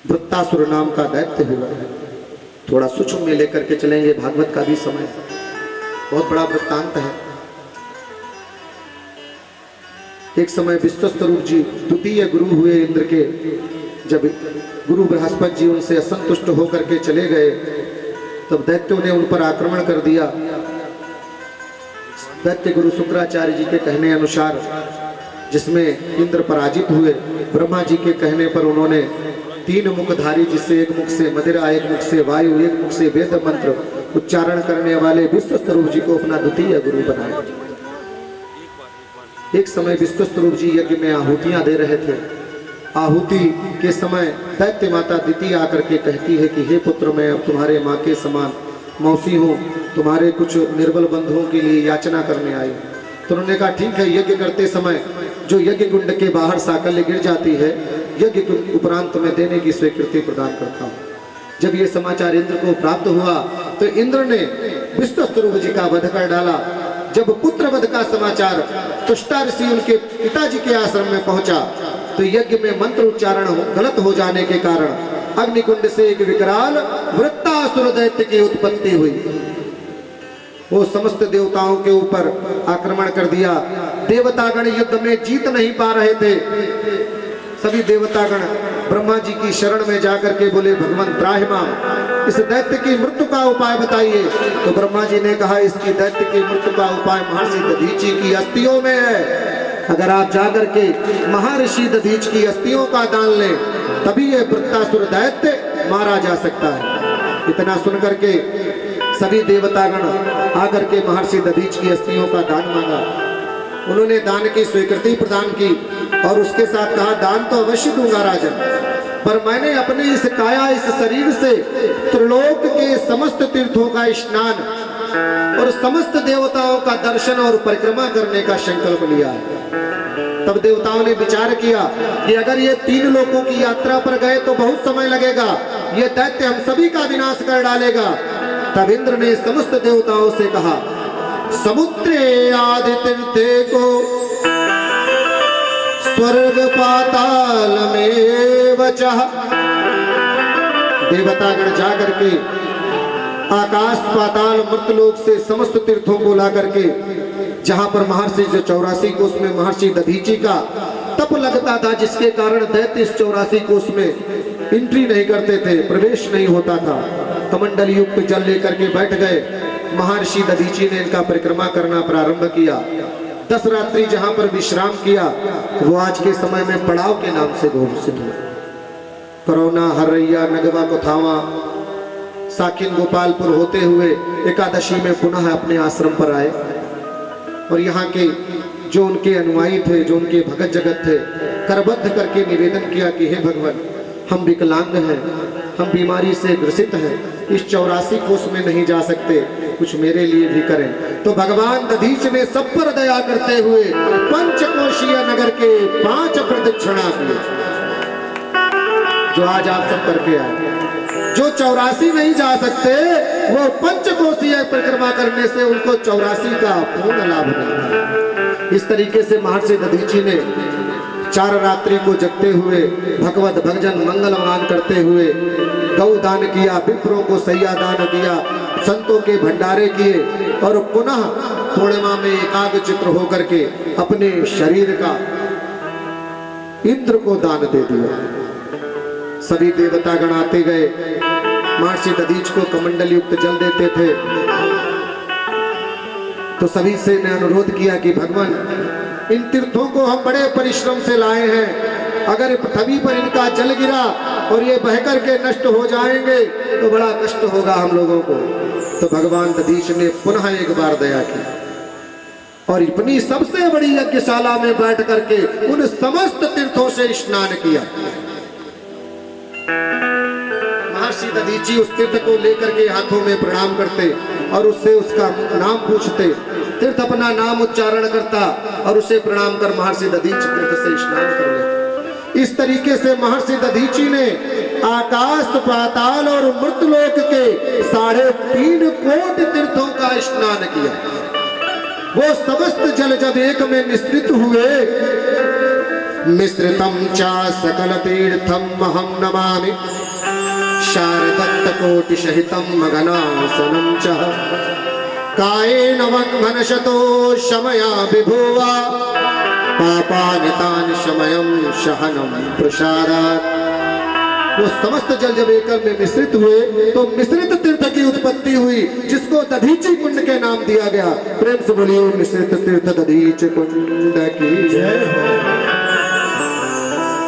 वृत्तासुर नाम का दैत्य हुआ है। थोड़ा सूक्ष्म में लेकर के चलेंगे, भागवत का भी समय बहुत बड़ा वृत्तांत है। एक समय विश्वस्वरूप जी द्वितीय गुरु हुए इंद्र के। जब गुरु बृहस्पति जी उनसे असंतुष्ट होकर के चले गए, तब दैत्यों ने उन पर आक्रमण कर दिया। दैत्य गुरु शुक्राचार्य जी के कहने अनुसार, जिसमें इंद्र पराजित हुए, ब्रह्मा जी के कहने पर उन्होंने 3 मुखधारी, जिससे एक मुख से मदिरा, एक मुख से वायु, एक मुख से वेद मंत्र उच्चारण करने वाले विश्वस्वरूप जी को अपना द्वितीय गुरु बनाया। एक समय विश्वस्वरूप जी यज्ञ में आहुतियां दे रहे थे। आहुति के समय दैत्य माता दिति आकर के कहती है कि हे पुत्र, मैं अब तुम्हारे माँ के समान मौसी हूँ, तुम्हारे कुछ निर्बल बंधुओं के लिए याचना करने आई। तो उन्होंने कहा ठीक है। यज्ञ करते समय जो यज्ञ कुंड के बाहर साकल्य गिर जाती है, यज्ञ उपरांत में देने की स्वीकृति प्रदान करता हूँ। जब ये समाचार इंद्र को प्राप्त हुआ, तो इंद्र ने विश्वस्वरूप जी का वध कर डाला। जब पुत्र वध का समाचार तुष्टा ऋषि उनके पिताजी के आश्रम में पहुंचा, तो यज्ञ में मंत्र उच्चारण गलत हो जाने के कारण अग्निकुंड से एक विकराल वृत्तासुर दैत्य की उत्पत्ति हुई। वो समस्त देवताओं के ऊपर आक्रमण कर दिया। देवतागण युद्ध में जीत नहीं पा रहे थे। सभी देवतागण ब्रह्मा जी की शरण में जाकर के बोले, भगवान त्राहिमाम, इस दैत्य की मृत्यु का उपाय बताइए। तो ब्रह्मा जी ने कहा, इसकी दैत्य की मृत्यु का उपाय महर्षि दधीची की अस्थियों में है। अगर आप जाकर के महर्षि दधीच की अस्थियों का दान लें, तभी ये वृत्तासुर दैत्य मारा जा सकता है। इतना सुनकर के सभी देवतागण आकर के महर्षि दधीच की अस्थियों का दान मांगा। उन्होंने दान की स्वीकृति प्रदान की और उसके साथ कहा, दान तो अवश्य दूंगा राजन, पर मैंने अपने इस काया, इस शरीर से त्रिलोक के समस्त तीर्थों का स्नान और समस्त देवताओं का दर्शन और परिक्रमा करने का संकल्प लिया है। तब देवताओं ने विचार किया कि अगर ये 3 लोकों की यात्रा पर गए तो बहुत समय लगेगा, ये दैत्य हम सभी का विनाश कर डालेगा। तब इंद्र ने समस्त देवताओं से कहा, समुद्रे आदि तीर्थे को स्वर्ग पाताल में वचः। देवतागण जाकर के आकाश पाताल मृतलोक से समस्त तीर्थों को ला करके, जहां पर महर्षि जो 84 कोष में महर्षि दधीची का तप लगता था, जिसके कारण दैत्य इस 84 कोष में एंट्री नहीं करते थे, प्रवेश नहीं होता था, कमंडल युक्त जल लेकर के बैठ गए। महर्षि दधीची ने इनका परिक्रमा करना प्रारंभ किया। 10 रात्रि जहां पर विश्राम किया, वो आज के समय में पड़ाव के नाम से घोषित हुआ। करौना, हरैया, नगवा, कोथावा, साकिन, गोपालपुर होते हुए एकादशी में पुनः अपने आश्रम पर आए। और यहाँ के जो उनके अनुयायी थे, जो उनके भगत जगत थे, करबद्ध करके निवेदन किया कि हे भगवान, हम विकलांग हैं, हम बीमारी से ग्रसित हैं, इस 84 कोष में नहीं जा सकते, कुछ मेरे लिए भी करें। तो भगवान दधीच ने सब पर दया करते हुए पंचकोशीय नगर के 5 प्रदक्षिणा किए, जो आज आप सब करके आए। जो 84 नहीं जा सकते, वो पंचकोशीय परिक्रमा करने से उनको 84 का पूर्ण लाभ मिलता है। इस तरीके से महर्षि दधीची ने 4 रात्रि को जगते हुए भगवत भजन मंगलवान करते हुए गौ दान किया, विप्रों को सैया दान किया, संतों के भंडारे किए और पुनः पूर्णिमा में एकाग्र चित्र होकर के अपने शरीर का इंद्र को दान दे दिया। सभी देवता गण आते गए, महर्षि दधीच को कमंडल युक्त जल देते थे। तो सभी से ने अनुरोध किया कि भगवान, इन तीर्थों को हम बड़े परिश्रम से लाए हैं, अगर पृथ्वी पर इनका जल गिरा और ये बहकर के नष्ट हो जाएंगे तो बड़ा कष्ट होगा हम लोगों को। तो भगवान दधीच ने पुनः एक बार दया की और अपनी सबसे बड़ी यज्ञशाला में बैठ करके उन समस्त तीर्थों से स्नान किया। महर्षि दधीची उस तीर्थ को लेकर के हाथों में प्रणाम करते और उससे उसका नाम पूछते। तीर्थ अपना नाम उच्चारण करता और उसे प्रणाम कर महर्षि दधीच तीर्थ से स्नान कर लेते। इस तरीके से महर्षि दधीची ने आकाश, पाताल और मृतलोक के 3.5 कोटि तीर्थों का स्नान किया। वो समस्त जल जब एक में मिश्रित हुए, मिश्रितम चा सकल तीर्थम अहम नमामि शारदत्त कोटि सहितम मगनासनम च कायेन वन्धनशतो शमया विभुवा पापानि तानि शमयं शहनम प्रसादात्। वो समस्त जल जब एकल में मिश्रित हुए तो मिश्रित तीर्थ की उत्पत्ति हुई, जिसको दधीची कुंड के नाम दिया गया। प्रेम से बोलिए मिश्रित तीर्थ दधीच कुंड की जय।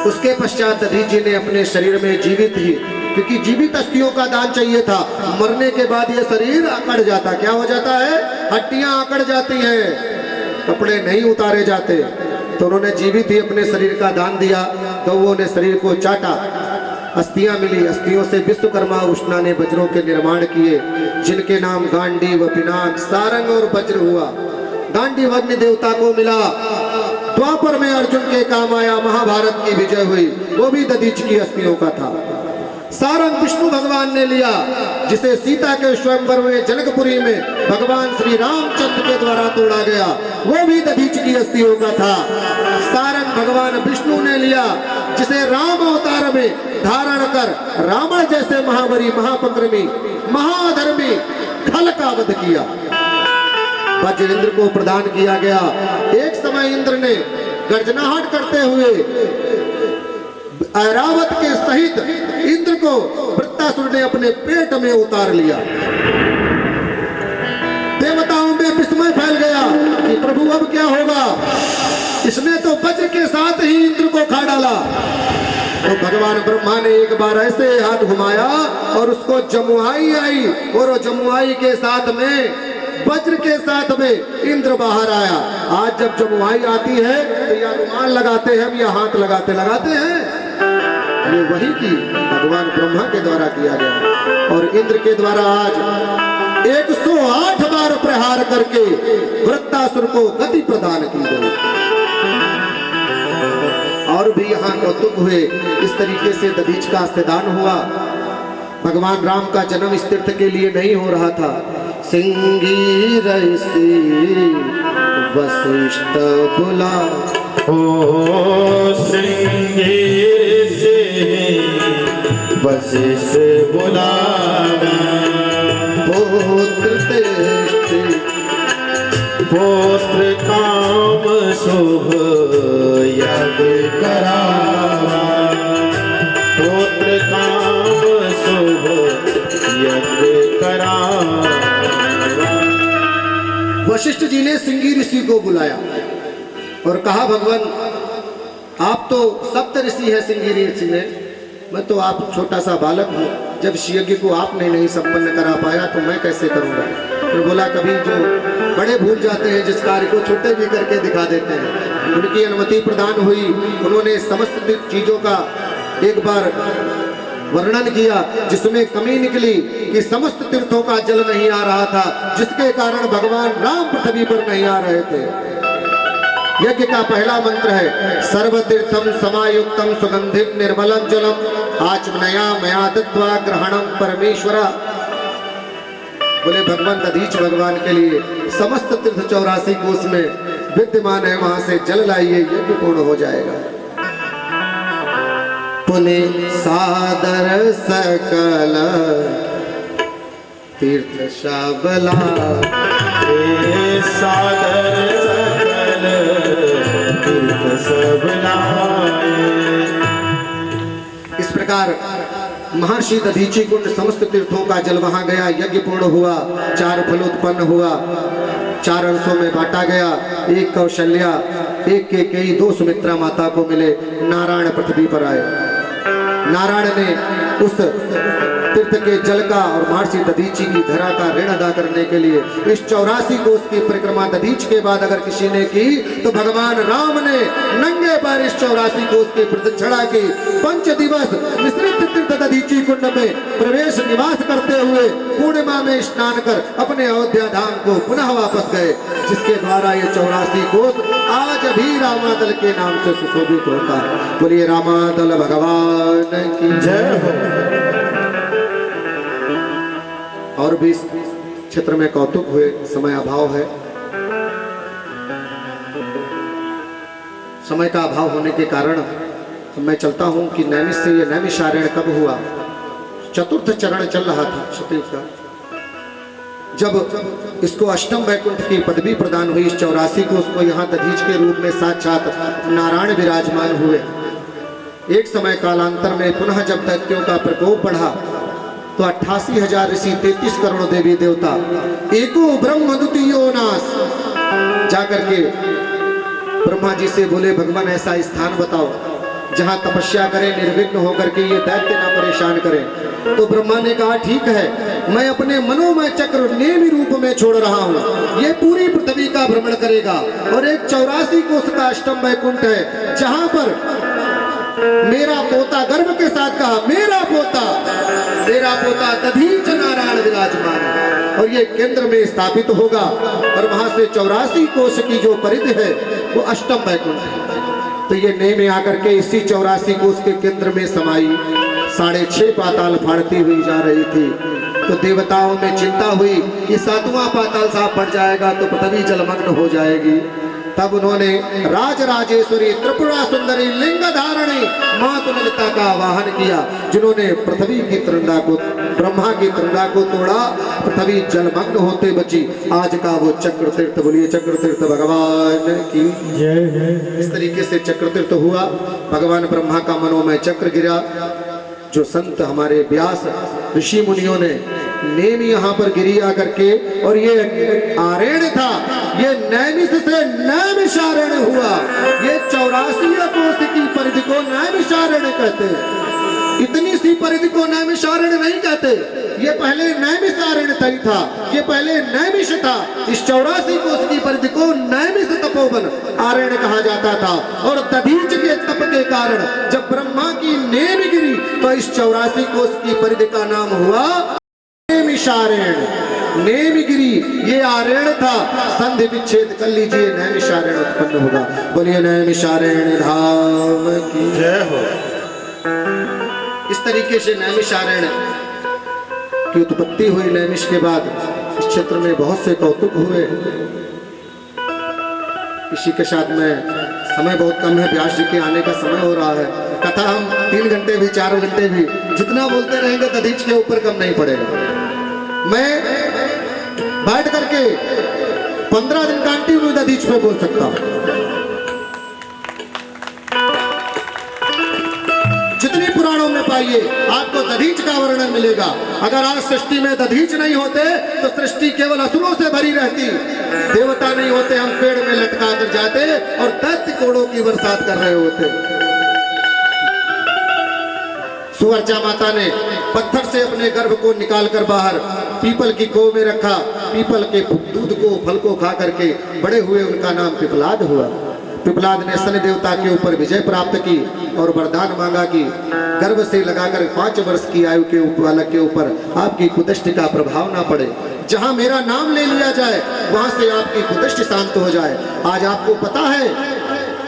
उसके पश्चात दधीची ने अपने शरीर में जीवित ही, क्योंकि जीवित अस्थियों का दान चाहिए था, मरने के बाद ये शरीर अकड़ जाता, क्या हो जाता है, हड्डियां अकड़ जाती हैं, कपड़े नहीं उतारे जाते। तो उन्होंने जीवित ही अपने शरीर का दान दिया। गौओं ने शरीर को चाटा, अस्थियां मिली। अस्थियों से विश्वकर्मा उष्णा ने वज्रों के निर्माण किए, जिनके नाम गांडीव, पिनाक, सारंग और वज्र हुआ। गांडीव अग्नि देवता को मिला, द्वापर में अर्जुन के काम आया, महाभारत की विजय हुई, वो भी दधीच की अस्थियों का था। सारंग विष्णु भगवान ने लिया, जिसे सीता के स्वयंवर में जनकपुरी में भगवान श्री रामचंद्र के द्वारा तोड़ा गया, वो भी दधीच की अस्थियों का था। सारंग भगवान विष्णु ने लिया, जिसे राम अवतार में धारण कर रावण जैसे महाबली, महापक्रमी, महाधर्मी खल का वध किया। वज्र इंद्र को प्रदान किया गया। एक समय इंद्र ने गर्जनाहट करते हुए ऐरावत के सहित इंद्र को वृत्तासुर ने अपने पेट में उतार लिया। देवताओं में विस्मय फैल गया कि प्रभु अब क्या होगा। इसने तो वज्र के साथ ही इंद्र को खा डाला। तो भगवान ब्रह्मा ने एक बार ऐसे हाथ घुमाया और उसको जमुआई आई, और जमुआई के साथ में वज्र के साथ में इंद्र बाहर आया। आज जब जमुआई आती है तो या रुमाल लगाते हैं या हाथ लगाते हैं, ये वही की भगवान ब्रह्मा के द्वारा किया गया। और इंद्र के द्वारा आज 108 बार प्रहार करके वृत्तासुर को गति प्रदान की गई। और भी यहाँ कौतुक हुए। इस तरीके से दधीच का अस्थिदान हुआ। भगवान राम का जन्म इस तीर्थ के लिए नहीं हो रहा था। सिंगी ऋषि वशिष्ठ बुला, ओ सिंगी वशिष्ठ बुलावे, पुत्र तेष्टि पुत्र काम शुभ यज्ञ करावा, पुत्र काम शुभ यज्ञ करावा। वशिष्ठ जी ने सिंगी ऋषि को बुलाया और कहा, भगवान आप तो सप्त ऋषि है। सिंगी ऋषि ने, मैं तो आप छोटा सा बालक हूँ, जब यज्ञ को आपने नहीं संपन्न करा पाया तो मैं कैसे करूँगा। तो बोला, कभी जो बड़े भूल जाते हैं, जिस कार्य को छोटे भी करके दिखा देते हैं। उनकी अनुमति प्रदान हुई। उन्होंने समस्त चीजों का एक बार वर्णन किया, जिसमें कमी निकली कि समस्त तीर्थों का जल नहीं आ रहा था, जिसके कारण भगवान राम पृथ्वी पर नहीं आ रहे थे। यज्ञ का पहला मंत्र है, सर्वतीर्थम समायुक्तम सुगंधिम निर्मलम जलम आचमनया मया दत्वा ग्रहणम परमेश्वरा। बोले भगवान दधीच भगवान के लिए समस्त तीर्थ 84 कोस में विद्यमान है, वहां से जल लाइए, यज्ञ पूर्ण हो जाएगा। पुण्य सादर सकल तीर्थ शाबला, सादर सकल तीर्थ सब लाए, महर्षि दधीची कुंड समस्त तीर्थों का जल वहां गया, यज्ञ पूर्ण हुआ, 4 फल उत्पन्न हुआ, 4 अंशों में बांटा गया। एक कौशल्या, एक केकई, 2 सुमित्रा माता को मिले। नारायण पृथ्वी पर आए। नारायण ने उस तीर्थ के जल का और महर्षि दधीची की धरा का ऋण अदा करने के लिए इस 84 कोस की परिक्रमा दधीच के बाद अगर किसी ने की तो भगवान राम ने नंगे पैर इस 84 कोस की प्रदक्षिणा की। 5 दिवस विस्तृत तीर्थ दधीची कुंड में प्रवेश निवास करते हुए पूर्णिमा में स्नान कर अपने अयोध्या धाम को पुनः वापस गए, जिसके द्वारा ये 84 कोस आज भी रामादल के नाम से सुशोभित होता है। बोलिए रामादल भगवान की जय हो। और भी इस क्षेत्र में कौतुक हुए, समय अभाव है। समय का अभाव होने के कारण मैं चलता हूं कि नैमिष से ये नैमिषारण्य कब हुआ। 4th चरण चल रहा था क्षत्रिय का, जब इसको अष्टम वैकुंठ की पदवी प्रदान हुई। इस 84 को उसको यहाँ दधीच के रूप में साक्षात नारायण विराजमान हुए। एक समय कालांतर में पुनः जब दैत्यों का प्रकोप बढ़ा तो 88,000 ऋषि, 33 करोड़ देवी देवता, एको ब्रह्म द्वितीयो नास जाकर के ब्रह्मा जी से बोले भगवान ऐसा स्थान बताओ जहां तपस्या करें, निर्विघ्न होकर के ये दैत्य ना परेशान करें। तो ब्रह्मा ने कहा ठीक है, मैं अपने मनोमय चक्र नेमि रूप में छोड़ रहा हूँ, ये पूरी पृथ्वी का भ्रमण करेगा। और एक 84 कोस का अष्टम वैकुंठ है जहां पर मेरा पोता, गर्व के साथ कहा मेरा पोता दधीच नारायण विराजमान है, और ये केंद्र में स्थापित होगा। और वहां से 84 कोस की जो परिधि है वो अष्टम वैकुंठ है। तो ये नेम में आकर के इसी 84 कोस के केंद्र में समाई 6.5 पाताल फाड़ती हुई जा रही थी। तो देवताओं में चिंता हुई कि 7वां पाताल साफ पड़ जाएगा तो पृथ्वी जलमग्न हो जाएगी। तब उन्होंने राजराजेश्वरी त्रिपुरा सुंदरी लिंग धारणी मातु ललिता का आवाहन किया, जिन्होंने पृथ्वी की त्रिंदा को, ब्रह्मा की त्रिंदा को तोड़ा, पृथ्वी जलमग्न होते बची। आज का वो चक्र तीर्थ, बोलिए चक्र तीर्थ भगवान की जय। इस तरीके से चक्र तीर्थ हुआ। भगवान ब्रह्मा का मनोमय चक्र गिरा, जो संत हमारे व्यास ऋषि मुनियों ने नेम यहाँ पर गिरी आकर के, और ये आरेण था, ये नैमिष से नैमिषारण्य हुआ। ये 84 कोस की परिधि को नैमिषारण्य कहते हैं। इतनी सी परिधि को नैमिषारण्य नहीं कहते, ये पहले नैमिषारण्य था, ये पहले नैमिष था। इस 84 कोस की परिधि को नैमिष तपोवन आरण्य कहा जाता था। और दधीच के तप के कारण जब ब्रह्मा की नेम गिरी तो इस 84 कोस की परिधि का नाम हुआ नैमिषारण्य। नेमगिरी ये आरण्य था, संधि विच्छेद कर लीजिए, नैमिषारण्य उत्पन्न होगा। बोलिए नैमिषारण्य धाम की जय हो। इस तरीके से नैमिषारण्य की उत्पत्ति हुई। नैमिष के बाद इस क्षेत्र में बहुत से कौतुक हुए। इसी के साथ में समय बहुत कम है, व्यास जी के आने का समय हो रहा है। कथा हम 3 घंटे भी 4 घंटे भी जितना बोलते रहेंगे दधीच के ऊपर कम नहीं पड़ेगा। मैं बैठ करके 15 दिन कंटिन्यू दधीच पे बोल सकता हूं। जितनी पुराणों में पाइए आपको दधीच का वर्णन मिलेगा। अगर आज सृष्टि में दधीच नहीं होते तो सृष्टि केवल असुरों से भरी रहती, देवता नहीं होते, हम पेड़ में लटका कर जाते और दैत्य कोड़ों की बरसात कर रहे होते। सुवर्चा माता ने पत्थर से अपने गर्भ को निकालकर बाहर पीपल की गो में रखा। पीपल के दूध को, फल को खा करके बड़े हुए, उनका नाम पिपलाद हुआ। पिपलाद ने शनि देवता के ऊपर विजय प्राप्त की और वरदान मांगा कि गर्भ से लगाकर 5 वर्ष की आयु के बालक के ऊपर आपकी कुदृष्टि का प्रभाव ना पड़े। जहां मेरा नाम ले लिया जाए वहां से आपकी कुदृष्टि शांत हो जाए। आज आपको पता है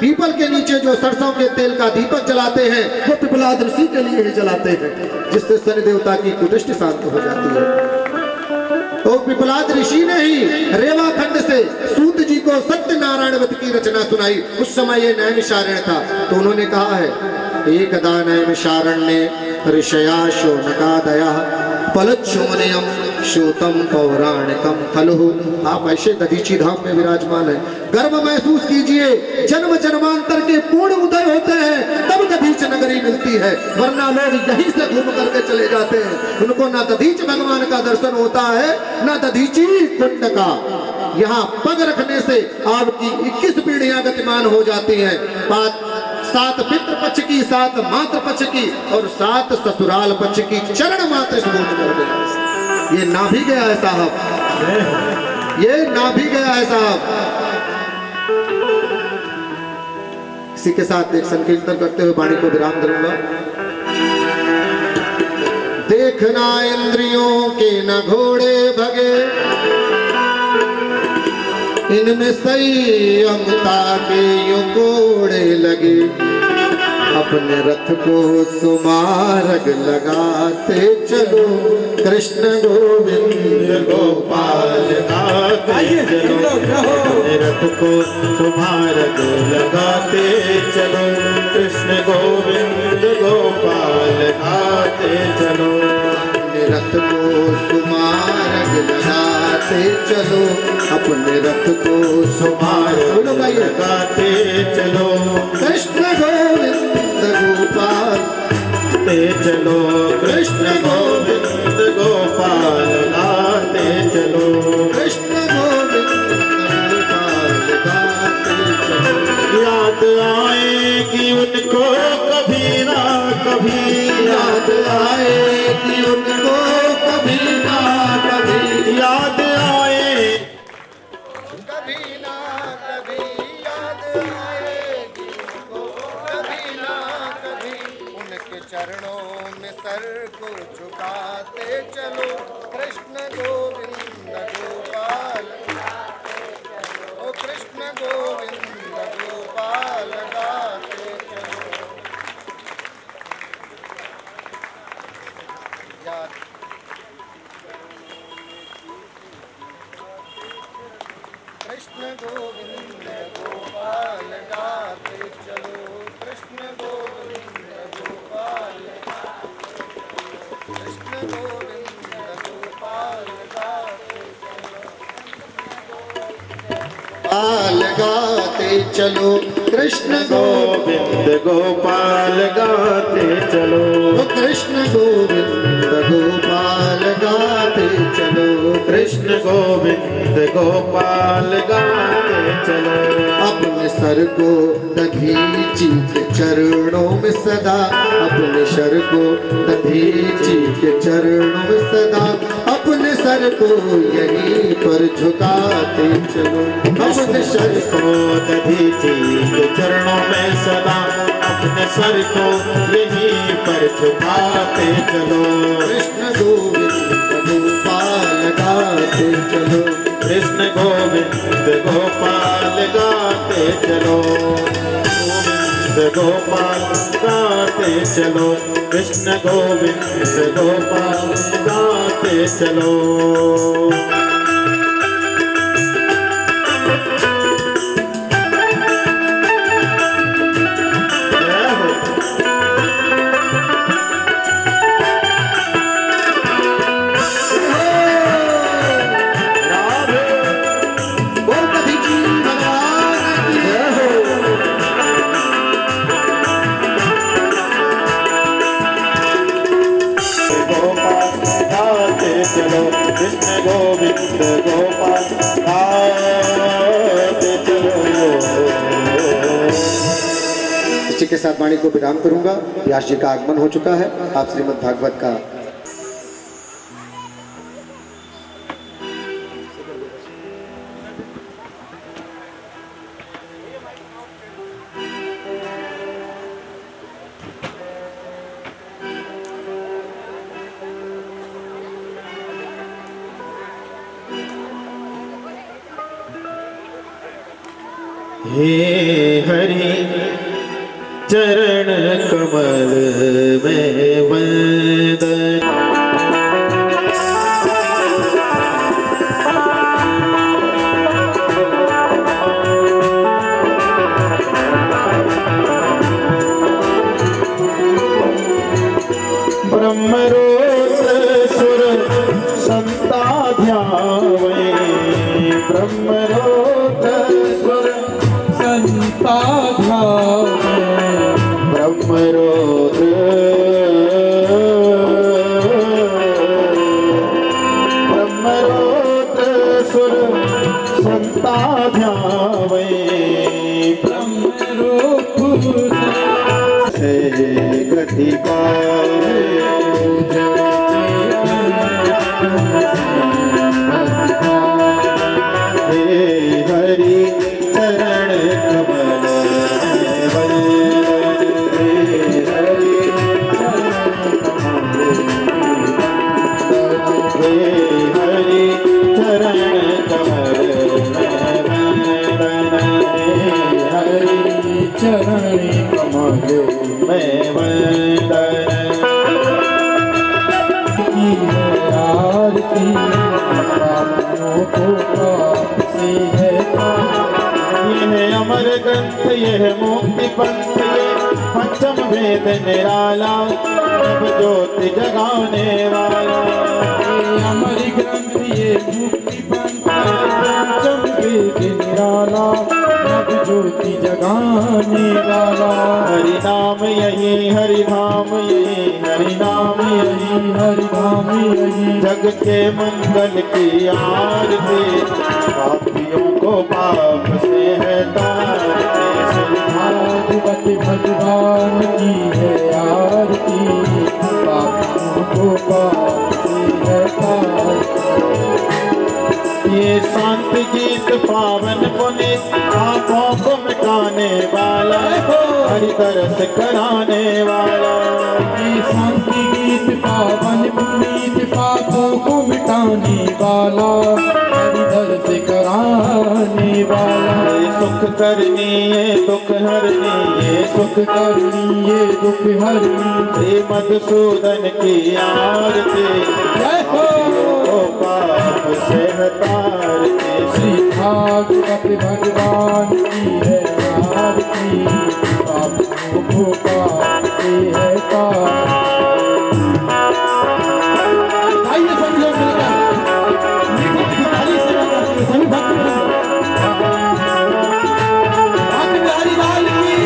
पीपल के नीचे जो सरसों के तेल का दीपक जलाते हैं वो पिपलाद ऋषि के लिए ही जलाते हैं, जिससे शनि देवता की कुदृष्टि शांत हो जाती है। तो पिपलाद ऋषि ने ही रेवाखंड से सूत जी को सत्यनारायण व्रत की रचना सुनाई। उस समय ये नैमिषारण्य था। तो उन्होंने कहा है एकदा नैमिषारण्ये ऋषया शौनकादयः फलच्छोमनियं श्रोतम पौराणिकम खलु। आप ऐसे दधीची धाम में विराजमान है। गर्व महसूस कीजिए, जन्म जन्मांतर के पूर्ण उदय होते हैं तब दधीच नगरी मिलती है, वरना लोग यहीं से घूम करके चले जाते हैं। उनको ना दधीच भगवान का दर्शन होता है ना दधीची कुंड का। यहाँ पग रखने से आपकी 21 पीढ़ियां गतिमान हो जाती हैं। 7 पितृ पक्ष की, 7 मातृ पक्ष की और 7 ससुराल पक्ष की चरण मात्र स्मृति कर गया। ये ना भी गया है साहब, ये ना भी गया है साहब। इसी के साथ एक संकीर्तन करते हुए वाणी को विराम दूंगा। देखना इंद्रियों के न घोड़े भगे, इनमें संयमता के यूं कोड़े लगे। अपने रथ को सुमार्ग लगाते चलो, कृष्ण गोविंद गोपाल गाते चलो। अपने रथ को सुमार्ग लगाते चलो, कृष्ण गोविंद गोपाल गाते चलो। अपने रथ को सुमार्ग लगाते चलो, अपने रथ को सुमार्ग लगाते चलो। कृष्ण गोविंद गोपाल ते चलो, कृष्ण गोविंद गोपाल गाते चलो। कृष्ण गोविंद गोपाल गाते चलो। याद आएगी उनको कभी ना कभी, याद आएगी उनको कभी ना कभी, याद आए कभी ना कभी, याद आएगी उनको कभी ना कभी। उनके चरणों में सर को झुकाते चलो, कृष्ण गोविंद गोपाल, ओ कृष्ण गोविंद गोपाल गाते चलो। कृष्ण गोविंद गोपाल गाते चलो, कृष्ण गोविंद गोपाल, कृष्ण गोविंद गोपाल गाते चलो, कृष्ण गोविंद गोपाल गाते चलो। कृष्ण गोविंद गोपाल गाते चलो, कृष्ण गोविंद गोपाल गाते चलो। अपने सर को दधीची के चरणों में सदा, अपने सर को दधीची के चरणों में सदा, अपने सर को यहीं पर झुकाते चलो। अपने सर को दधीची के चरणों में सदा, अपने सर को यहीं पर झुकाते चलो। कृष्ण गोविंद गोपाल गाते चलो, कृष्ण गोविंद गोपाल गाते चलो। गोविंद गोपाल गाते चलो, कृष्ण गोविंद गोपाल गाते चलो। कृष्ण गोविंद गोपाल गाते चलो। इसी के साथ वाणी को विराम करूंगा। व्यास जी का आगमन हो चुका है। आप श्रीमद् भागवत का हे हरि चरण कमल में वंदन। ब्रह्मरोत्र सुर संता वै ब्रह्म रूप से घटिका हरि चरण कमल हरि चरण कमल हरि चरण कमल में वंदन की है आरती पापों को पाप से है यह अमर ग्रंथ यह मुक्ति पंथ ये पंचम वेद निराला नव ज्योति जगाने वाला अमर ग्रंथ ये मुक्ति पंथ पंचम वेद निराला नव ज्योति जगाने वाला हरि नाम यही हरि धाम यही हरि नाम यही हरि धाम यही जग के मंगल की आरती पापियों को पाप से है तारती भागवत भगवान की है आरती पापियों को पाप से है तारती ये शांत गीत पावन पुनीत पापों को मिटाने वाला हरि दर्श कराने वाला ये शांति गीत पावन पुनीत पापों को मिटाने वाला हरि दर्श कराने वाला ये सुख करनी ये दुख हरनी ये सुख करनी ये दुख हरनी श्री मधुसूदन की आरती पाप से हटारती श्री भागवत भगवान की है आरती पापों को पाप से है आइए सब लोग मिलकर हरि सेवा करते हैं सभी भक्त हरिलाल की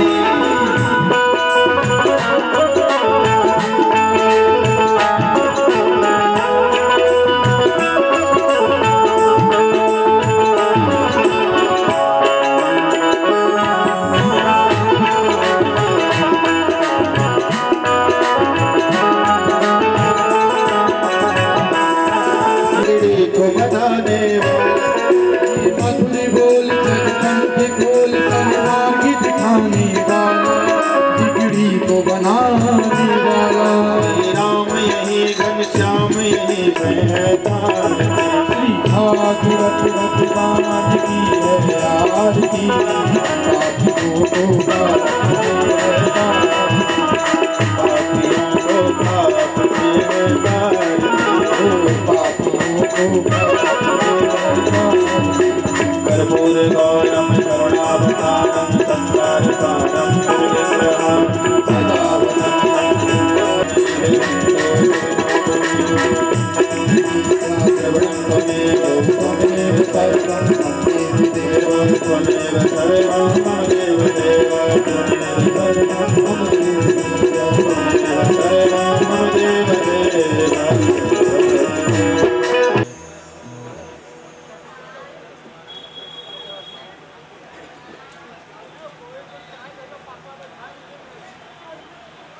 मधुर बोल जगकंठ बोल संवार दिखाने वाला बिगड़ी को बनाने वाला राम यही घनश्याम यही पहचान श्री भागवत भगवान की है आरती पापियों को पाप से कर्पूर गौरम करुणावतारम संसारसारम दुर्गेन्द्रहां सदा सर्वं